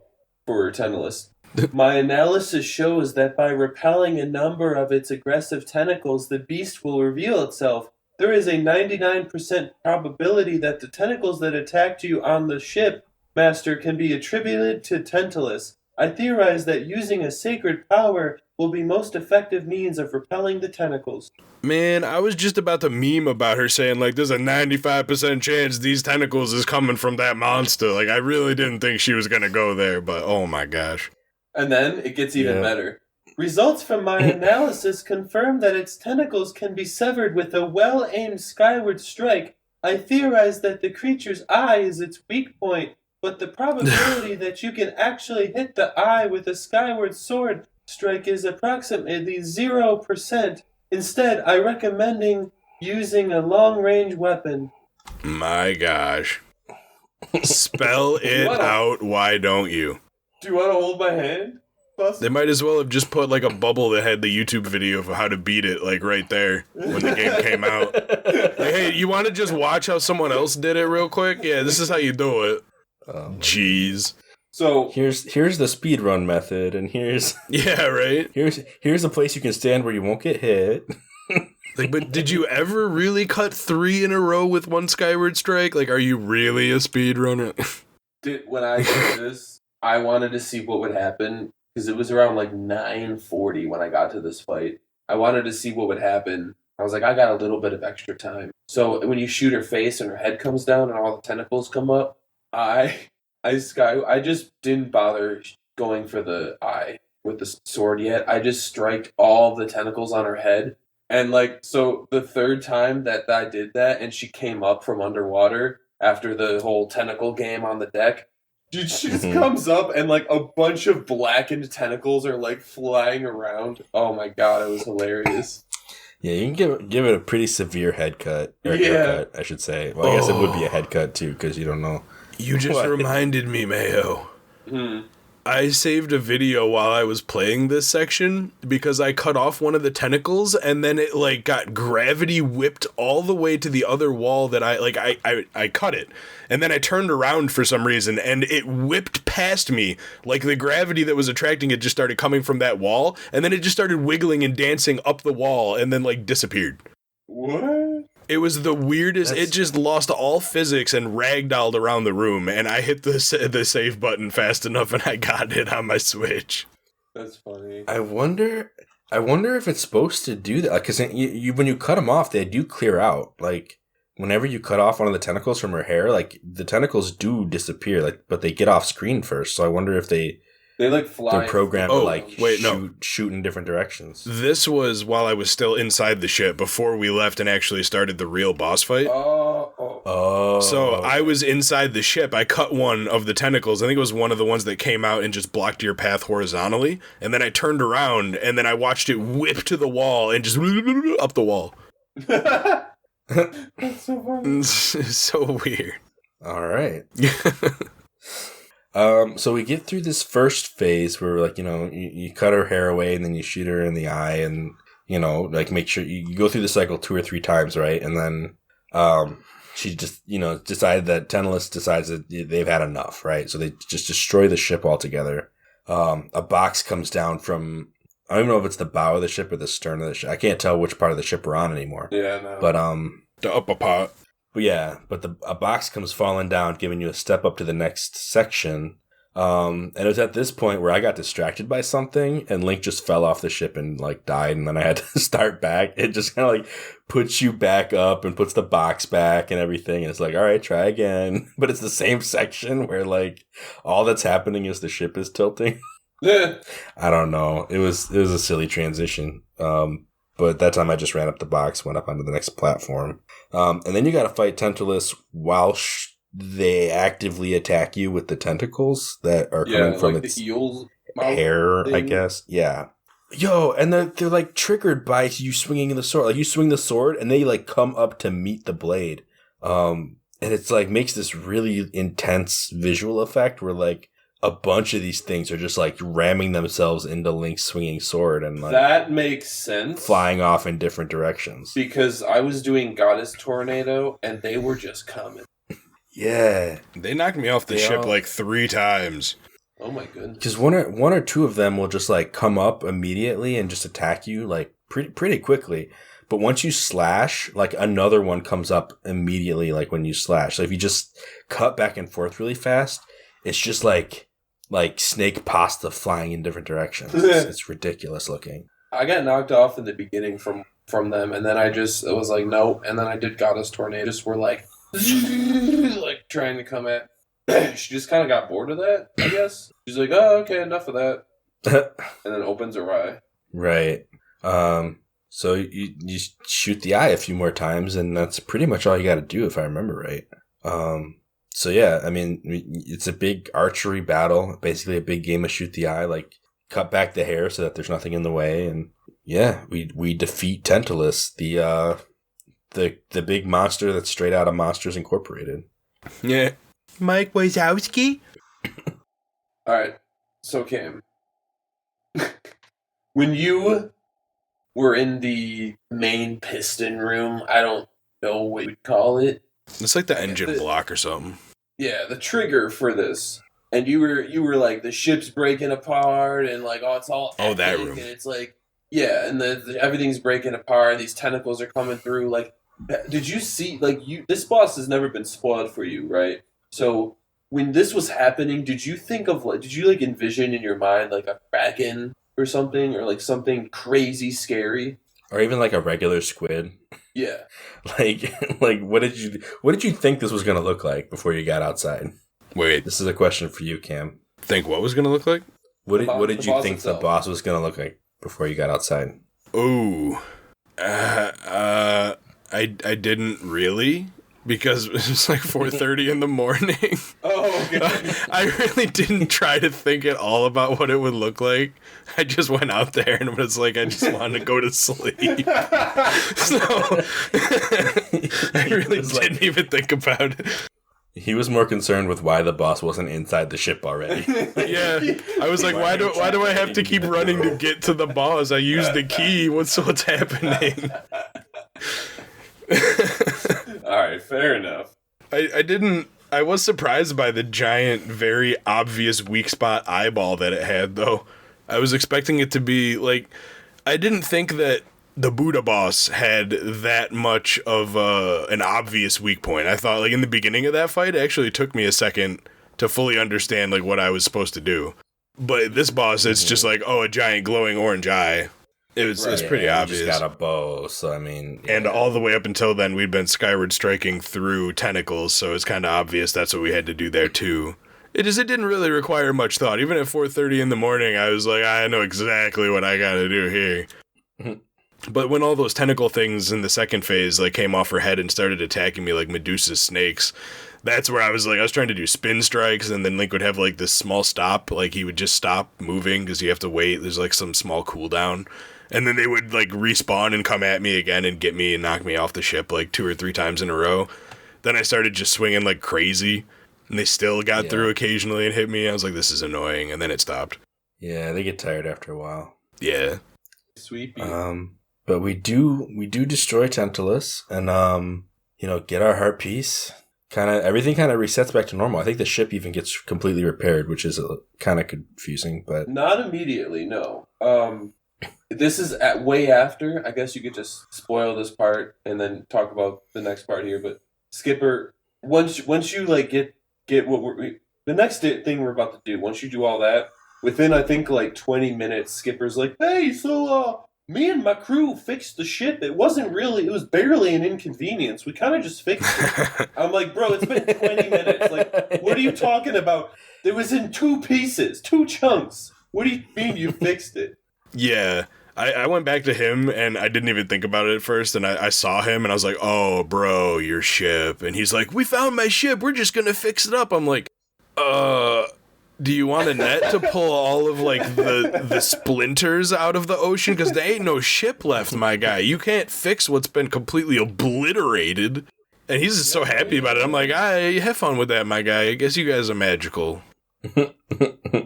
for Tentalis. My analysis shows that by repelling a number of its aggressive tentacles, the beast will reveal itself. There is a 99% probability that the tentacles that attacked you on the ship, Master, can be attributed to Tentalis. I theorize that using a sacred power will be most effective means of repelling the tentacles. Man, I was just about to meme about her saying, like, there's a 95% chance these tentacles is coming from that monster. Like, I really didn't think she was going to go there, but oh my gosh. And then it gets even better. Results from my analysis confirm that its tentacles can be severed with a well-aimed skyward strike. I theorize that the creature's eye is its weak point, but the probability that you can actually hit the eye with a skyward sword strike is approximately 0%. Instead, I recommending using a long-range weapon. My gosh. Spell it out, why don't you? Do you want to hold my hand? They might as well have just put like a bubble that had the YouTube video of how to beat it, like right there when the game came out. Like, hey, you want to just watch how someone else did it real quick? Yeah, this is how you do it. Jeez. So here's the speedrun method, and here's right. Here's a place you can stand where you won't get hit. Like, but did you ever really cut 3 in a row with one skyward strike? Like, are you really a speedrunner? When I did this, I wanted to see what would happen. Because it was around like 9:40 when I got to this fight. I wanted to see what would happen. I was like, I got a little bit of extra time. So when you shoot her face and her head comes down and all the tentacles come up, I just didn't bother going for the eye with the sword yet. I just striked all the tentacles on her head. And like, so the third time that I did that and she came up from underwater after the whole tentacle game on the deck, dude, she just comes up and like a bunch of blackened tentacles are like flying around. Oh my god, it was hilarious. Yeah, you can give it a pretty severe head cut. Or haircut, I should say. Well, I guess it would be a head cut too, because you don't know. You just reminded me, Mayo. I saved a video while I was playing this section because I cut off one of the tentacles and then it like got gravity whipped all the way to the other wall that I cut it. And then I turned around for some reason and it whipped past me. Like the gravity that was attracting it just started coming from that wall and then it just started wiggling and dancing up the wall and then like disappeared. What? It was the weirdest. It just lost all physics and ragdolled around the room, and I hit the save button fast enough, and I got it on my Switch. That's funny. I wonder if it's supposed to do that, because you when you cut them off, they do clear out. Like whenever you cut off one of the tentacles from her hair, like the tentacles do disappear, like but they get off screen first. So I wonder if they like fly. They're programmed to shoot in different directions. This was while I was still inside the ship before we left and actually started the real boss fight. So I was inside the ship. I cut one of the tentacles. I think it was one of the ones that came out and just blocked your path horizontally. And then I turned around and then I watched it whip to the wall and just up the wall. That's so funny. It's so weird. All right. So we get through this first phase where, like, you cut her hair away and then you shoot her in the eye and, like make sure you go through the cycle 2 or 3 times, right? And then, she just, decided that Tentalis decides that they've had enough, right? So they just destroy the ship altogether. A box comes down from, I don't even know if it's the bow of the ship or the stern of the ship. I can't tell which part of the ship we're on anymore. Yeah, no. But, the upper part. But yeah, a box comes falling down, giving you a step up to the next section. And it was at this point where I got distracted by something, and Link just fell off the ship and like died, and then I had to start back. It just kind of like puts you back up and puts the box back and everything, and it's like, all right, try again. But it's the same section where like all that's happening is the ship is tilting. I don't know. It was a silly transition. But that time I just ran up the box, went up onto the next platform. And then you got to fight Tentalis while they actively attack you with the tentacles that are coming from its hair, I guess. Yeah. Yo, and they're like triggered by you swinging the sword. Like you swing the sword and they like come up to meet the blade. And it's like makes this really intense visual effect where like a bunch of these things are just like ramming themselves into Link's swinging sword and like that makes sense. Flying off in different directions. Because I was doing Goddess Tornado and they were just coming. Yeah. They knocked me off the ship like 3 times. Oh my goodness. Because one or two of them will just like come up immediately and just attack you like pretty quickly. But once you slash, like another one comes up immediately, like when you slash. So if you just cut back and forth really fast, it's just like snake pasta flying in different directions. It's ridiculous looking. I got knocked off in the beginning from them, and then it was like, nope. And then I did Goddess Tornadoes, were like trying to come at. She just kind of got bored of that, I guess. She's like, oh, okay, enough of that. And then opens her eye. Right. So you shoot the eye a few more times, and that's pretty much all you got to do, if I remember right. So yeah, I mean, it's a big archery battle, basically a big game of shoot the eye, like cut back the hair so that there's nothing in the way, and yeah, we defeat Tantalus, the big monster that's straight out of Monsters Incorporated. Yeah. Mike Wazowski? Alright, so Cam, when you were in the main piston room, I don't know what you'd call it. It's like the engine block or something. Yeah, the trigger for this. And you were like, the ship's breaking apart, and like, oh, it's all epic, that room. And it's like, yeah, and everything's breaking apart, and these tentacles are coming through. Like, did you see, like, this boss has never been spoiled for you, right? So when this was happening, did you envision in your mind like a kraken or something, or like something crazy scary, or even like a regular squid? Yeah. like what did you think this was gonna look like before you got outside? Wait, this is a question for you, Cam. Think what was gonna look like? What did you think the boss was gonna look like before you got outside? Oh, I didn't really. Because it was like 4:30 in the morning. Oh, okay. I really didn't try to think at all about what it would look like. I just went out there and was like, I just wanted to go to sleep. So I really didn't even think about it. He was more concerned with why the boss wasn't inside the ship already. Yeah, I was like, why do I have to keep running to get to the boss? I used the key. What's happening? Alright, fair enough. I was surprised by the giant, very obvious weak spot eyeball that it had, though. I was expecting it to be, like, I didn't think that the Buddha boss had that much of an obvious weak point. I thought, like, in the beginning of that fight, it actually took me a second to fully understand, like, what I was supposed to do. But this boss, it's just like, oh, a giant glowing orange eye. It's pretty obvious. Just got a bow, so I mean... Yeah. And all the way up until then, we'd been skyward striking through tentacles, so it's kind of obvious that's what we had to do there, too. It didn't really require much thought. Even at 4:30 in the morning, I was like, I know exactly what I gotta do here. But when all those tentacle things in the second phase like came off her head and started attacking me like Medusa's snakes, that's where I was trying to do spin strikes, and then Link would have like this small stop, like he would just stop moving because you have to wait. There's like some small cooldown. And then they would, like, respawn and come at me again and get me and knock me off the ship, like, 2 or 3 times in a row. Then I started just swinging like crazy, and they still got through occasionally and hit me. I was like, this is annoying, and then it stopped. Yeah, they get tired after a while. Yeah. Sweet. But we do destroy Tantalus and, get our heart piece. Everything kind of resets back to normal. I think the ship even gets completely repaired, which is kind of confusing, but... Not immediately, no. This is way after. I guess you could just spoil this part and then talk about the next part here. But Skipper, once you like get what the next thing we're about to do. Once you do all that, within I think like 20 minutes, Skipper's like, "Hey, so me and my crew fixed the ship. It was barely an inconvenience. We kind of just fixed it." I'm like, "Bro, it's been 20 minutes. Like, what are you talking about? It was in 2 pieces, 2 chunks. What do you mean you fixed it?" Yeah. I went back to him, and I didn't even think about it at first, and I saw him, and I was like, oh, bro, your ship. And he's like, we found my ship, we're just gonna fix it up. I'm like, do you want a net to pull all of, like, the splinters out of the ocean? Because there ain't no ship left, my guy. You can't fix what's been completely obliterated. And he's just so happy about it. I'm like, have fun with that, my guy. I guess you guys are magical.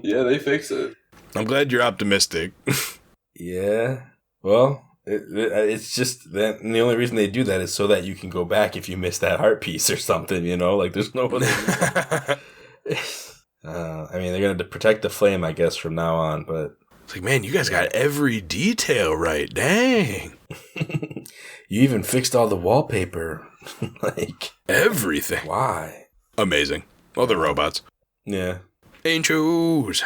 Yeah, they fix it. I'm glad you're optimistic. Yeah. Well, it's just that, and the only reason they do that is so that you can go back if you miss that heart piece or something, you know? Like, there's no other I mean, they're going to protect the flame, I guess, from now on, but... It's like, man, you guys got every detail right. Dang. You even fixed all the wallpaper. Like... Everything. Why? Amazing. Well, they're robots. Yeah. Angels.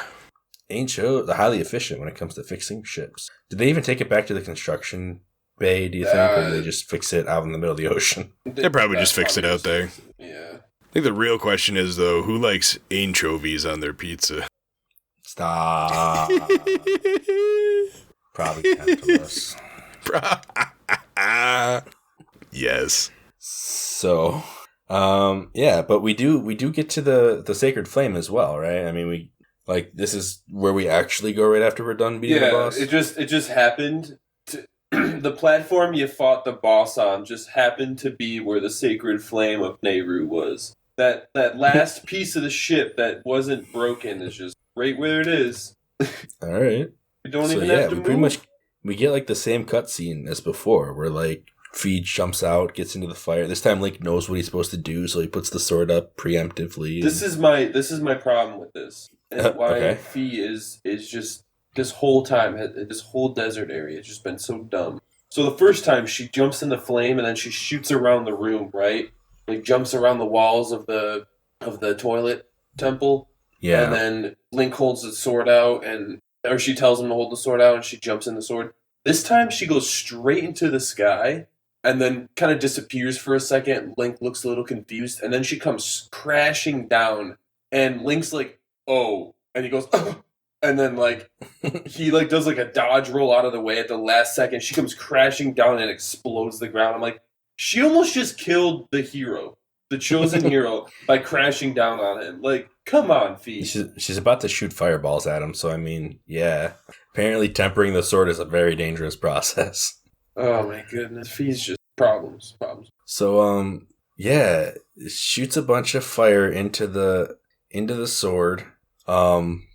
They're highly efficient when it comes to fixing ships. Did they even take it back to the construction bay, do you think? Or did they just fix it out in the middle of the ocean? They probably just fixed it out there. Yeah. I think the real question is, though, who likes anchovies on their pizza? Stop. Probably Tantalus. Yes. So, yeah, but we do get to the sacred flame as well, right? I mean, this is where we actually go right after we're done beating the boss. It just happened. The platform you fought the boss on just happened to be where the sacred flame of Nehru was. That last piece of the ship that wasn't broken is just right where it is. All right. We don't even have to move. Pretty much we get like the same cutscene as before, where like Feed jumps out, gets into the fire. This time Link knows what he's supposed to do, so he puts the sword up preemptively. This is my problem with this, and why Fee is just this whole time, this whole desert area has just been so dumb. So the first time she jumps in the flame and then she shoots around the room, right? Like jumps around the walls of the toilet temple. Yeah. And then Link holds the sword out, or she tells him to hold the sword out, and she jumps in the sword. This time she goes straight into the sky, and then kind of disappears for a second. Link looks a little confused, and then she comes crashing down, and Link's like, "Oh," and he goes, "Oh," and then like he like does like a dodge roll out of the way at the last second. She comes crashing down and explodes the ground. I'm like, she almost just killed the hero, the chosen hero, by crashing down on him. Like, come on, Fee. She's about to shoot fireballs at him, so I mean, yeah. Apparently tempering the sword is a very dangerous process. Oh my goodness, Fee's just problems. So, yeah, shoots a bunch of fire into the sword,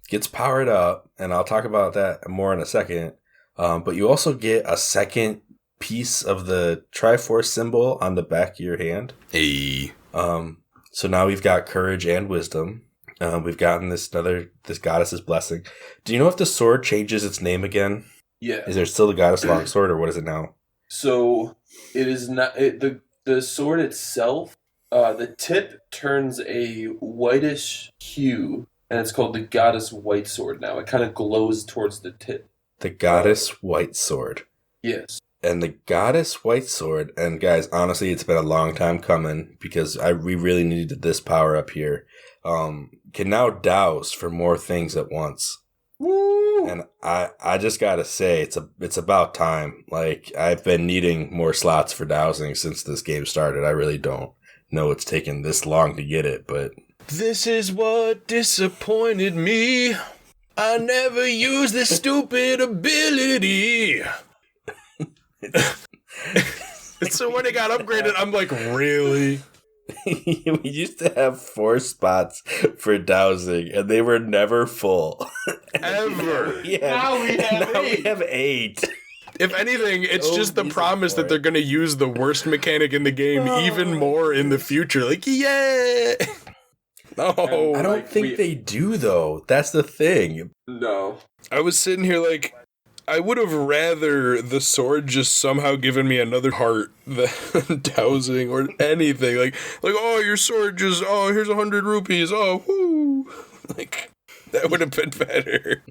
gets powered up, and I'll talk about that more in a second. But you also get a second piece of the Triforce symbol on the back of your hand. Hey. So now we've got courage and wisdom. We've gotten this goddess's blessing. Do you know if the sword changes its name again? Yeah. Is there still the goddess longsword, or what is it now? So it is not the sword itself. The tip turns a whitish hue, and it's called the goddess white sword now. It kind of glows towards the tip. The goddess white sword. Yes. And the goddess white sword, and guys, honestly, it's been a long time coming because we really needed this power up here. Can now douse for more things at once. Woo! And I just gotta say, it's about time. Like, I've been needing more slots for dowsing since this game started. I really don't know it's taken this long to get it, but... This is what disappointed me. I never used this stupid ability. So when it got upgraded, I'm like, really? We used to have 4 spots for dowsing, and they were never full. Ever. Now we have 8. If anything, it's just the promise that they're going to use the worst mechanic in the game even more in the future. Like, yeah! No. I don't think they do, though. That's the thing. No. I was sitting here like, I would have rather the sword just somehow given me another heart than dowsing or anything. Like, oh, your sword just, oh, here's 100 rupees. Oh, whoo. Like, that would have been better.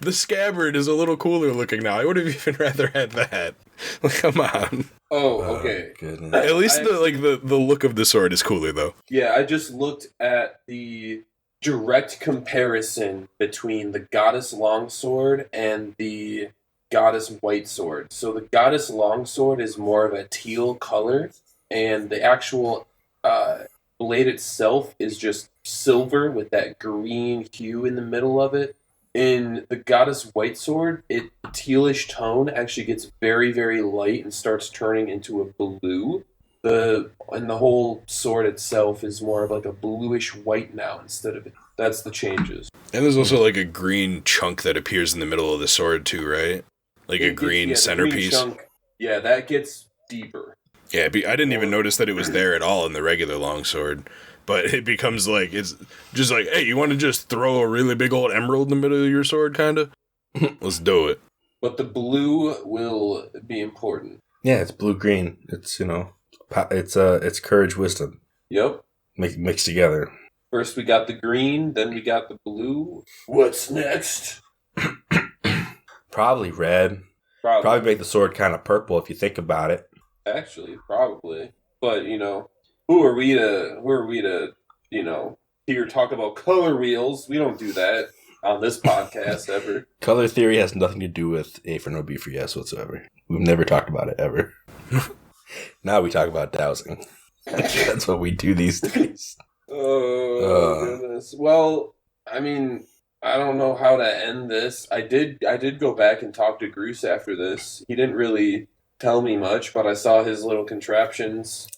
The scabbard is a little cooler looking now. I would have even rather had that. Like, come on. Oh, okay. Goodness. At least the look of the sword is cooler, though. Yeah, I just looked at the direct comparison between the goddess longsword and the goddess white sword. So the goddess longsword is more of a teal color, and the actual blade itself is just silver with that green hue in the middle of it. In the goddess white sword, the tealish tone actually gets very, very light and starts turning into a blue. And the whole sword itself is more of like a bluish white now instead of a That's the changes. And there's also like a green chunk that appears in the middle of the sword too, right? Like a green centerpiece. Green chunk, yeah, that gets deeper. Yeah, I didn't even notice that it was there at all in the regular longsword. But it becomes like, it's just like, hey, you want to just throw a really big old emerald in the middle of your sword, kind of? Let's do it. But the blue will be important. Yeah, it's blue-green. It's, it's courage, wisdom. Yep. Mixed together. First we got the green, then we got the blue. What's next? Probably red. Probably make the sword kind of purple if you think about it. Actually, probably. But, who are we to, hear talk about color wheels? We don't do that on this podcast ever. Color theory has nothing to do with A4NB4Y whatsoever. We've never talked about it ever. Now we talk about dowsing. That's what we do these days. Oh, goodness. Well, I mean, I don't know how to end this. I did go back and talk to Groose after this. He didn't really tell me much, but I saw his little contraptions.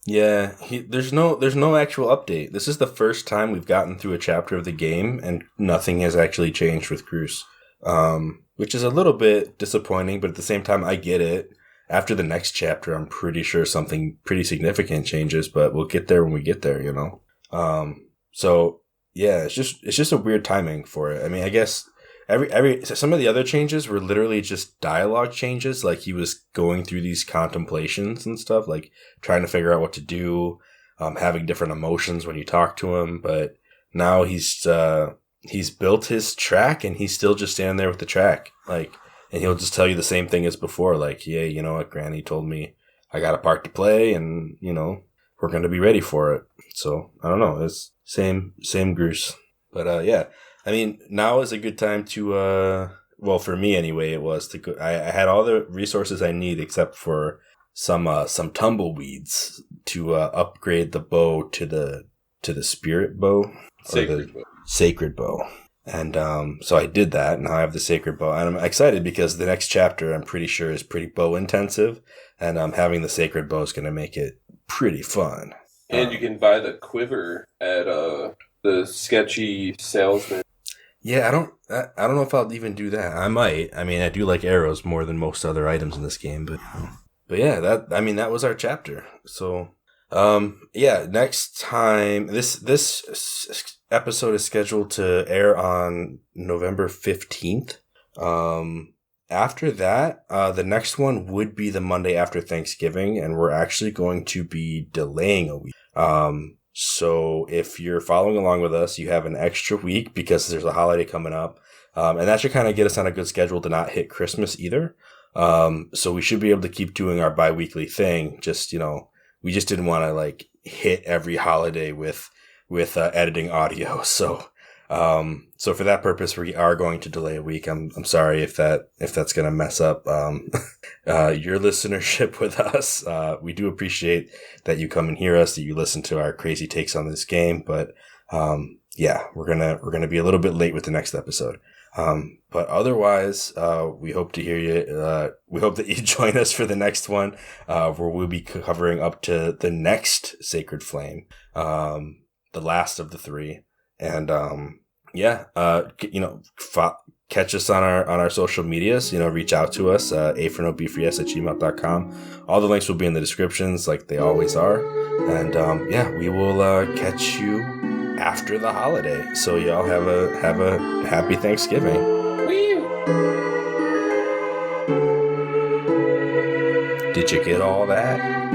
Yeah, there's no actual update. This is the first time we've gotten through a chapter of the game, and nothing has actually changed with Groose, which is a little bit disappointing. But at the same time, I get it. After the next chapter, I'm pretty sure something pretty significant changes, but we'll get there when we get there, So yeah, it's just a weird timing for it. I mean, I guess some of the other changes were literally just dialogue changes. Like he was going through these contemplations and stuff, like trying to figure out what to do, having different emotions when you talk to him. But now he's built his track and he's still just standing there with the track, like. And he'll just tell you the same thing as before, like, yeah, you know what, Granny told me I got a part to play, and, we're going to be ready for it. So, I don't know, it's same Groose. But, yeah, I mean, now is a good time to, well, for me anyway, it was to go, I had all the resources I need except for some tumbleweeds to upgrade the bow to the spirit bow. Sacred bow. And so I did that. Now I have the sacred bow. And I'm excited because the next chapter, I'm pretty sure, is pretty bow intensive. And having the sacred bow is going to make it pretty fun. And you can buy the quiver at the sketchy salesman. Yeah, I don't know if I'll even do that. I might. I mean, I do like arrows more than most other items in this game. But yeah, that was our chapter. So, yeah, next time, this episode is scheduled to air on November 15th. After that, the next one would be the Monday after Thanksgiving, and we're actually going to be delaying a week. So if you're following along with us, you have an extra week because there's a holiday coming up. And that should kind of get us on a good schedule to not hit Christmas either. So we should be able to keep doing our bi-weekly thing. Just, we just didn't want to hit every holiday with editing audio. So for that purpose, we are going to delay a week. I'm sorry if that's going to mess up, your listenership with us. We do appreciate that you come and hear us, that you listen to our crazy takes on this game. But, yeah, we're going to be a little bit late with the next episode. But otherwise, we hope to hear you. We hope that you join us for the next one, where we'll be covering up to the next Sacred Flame, the last of the three. And, yeah, catch us on our social medias, reach out to us, A4NB4Y@gmail.com. All the links will be in the descriptions like they always are. And, yeah, we will, catch you after the holiday. So y'all have a happy Thanksgiving. Did you get all that?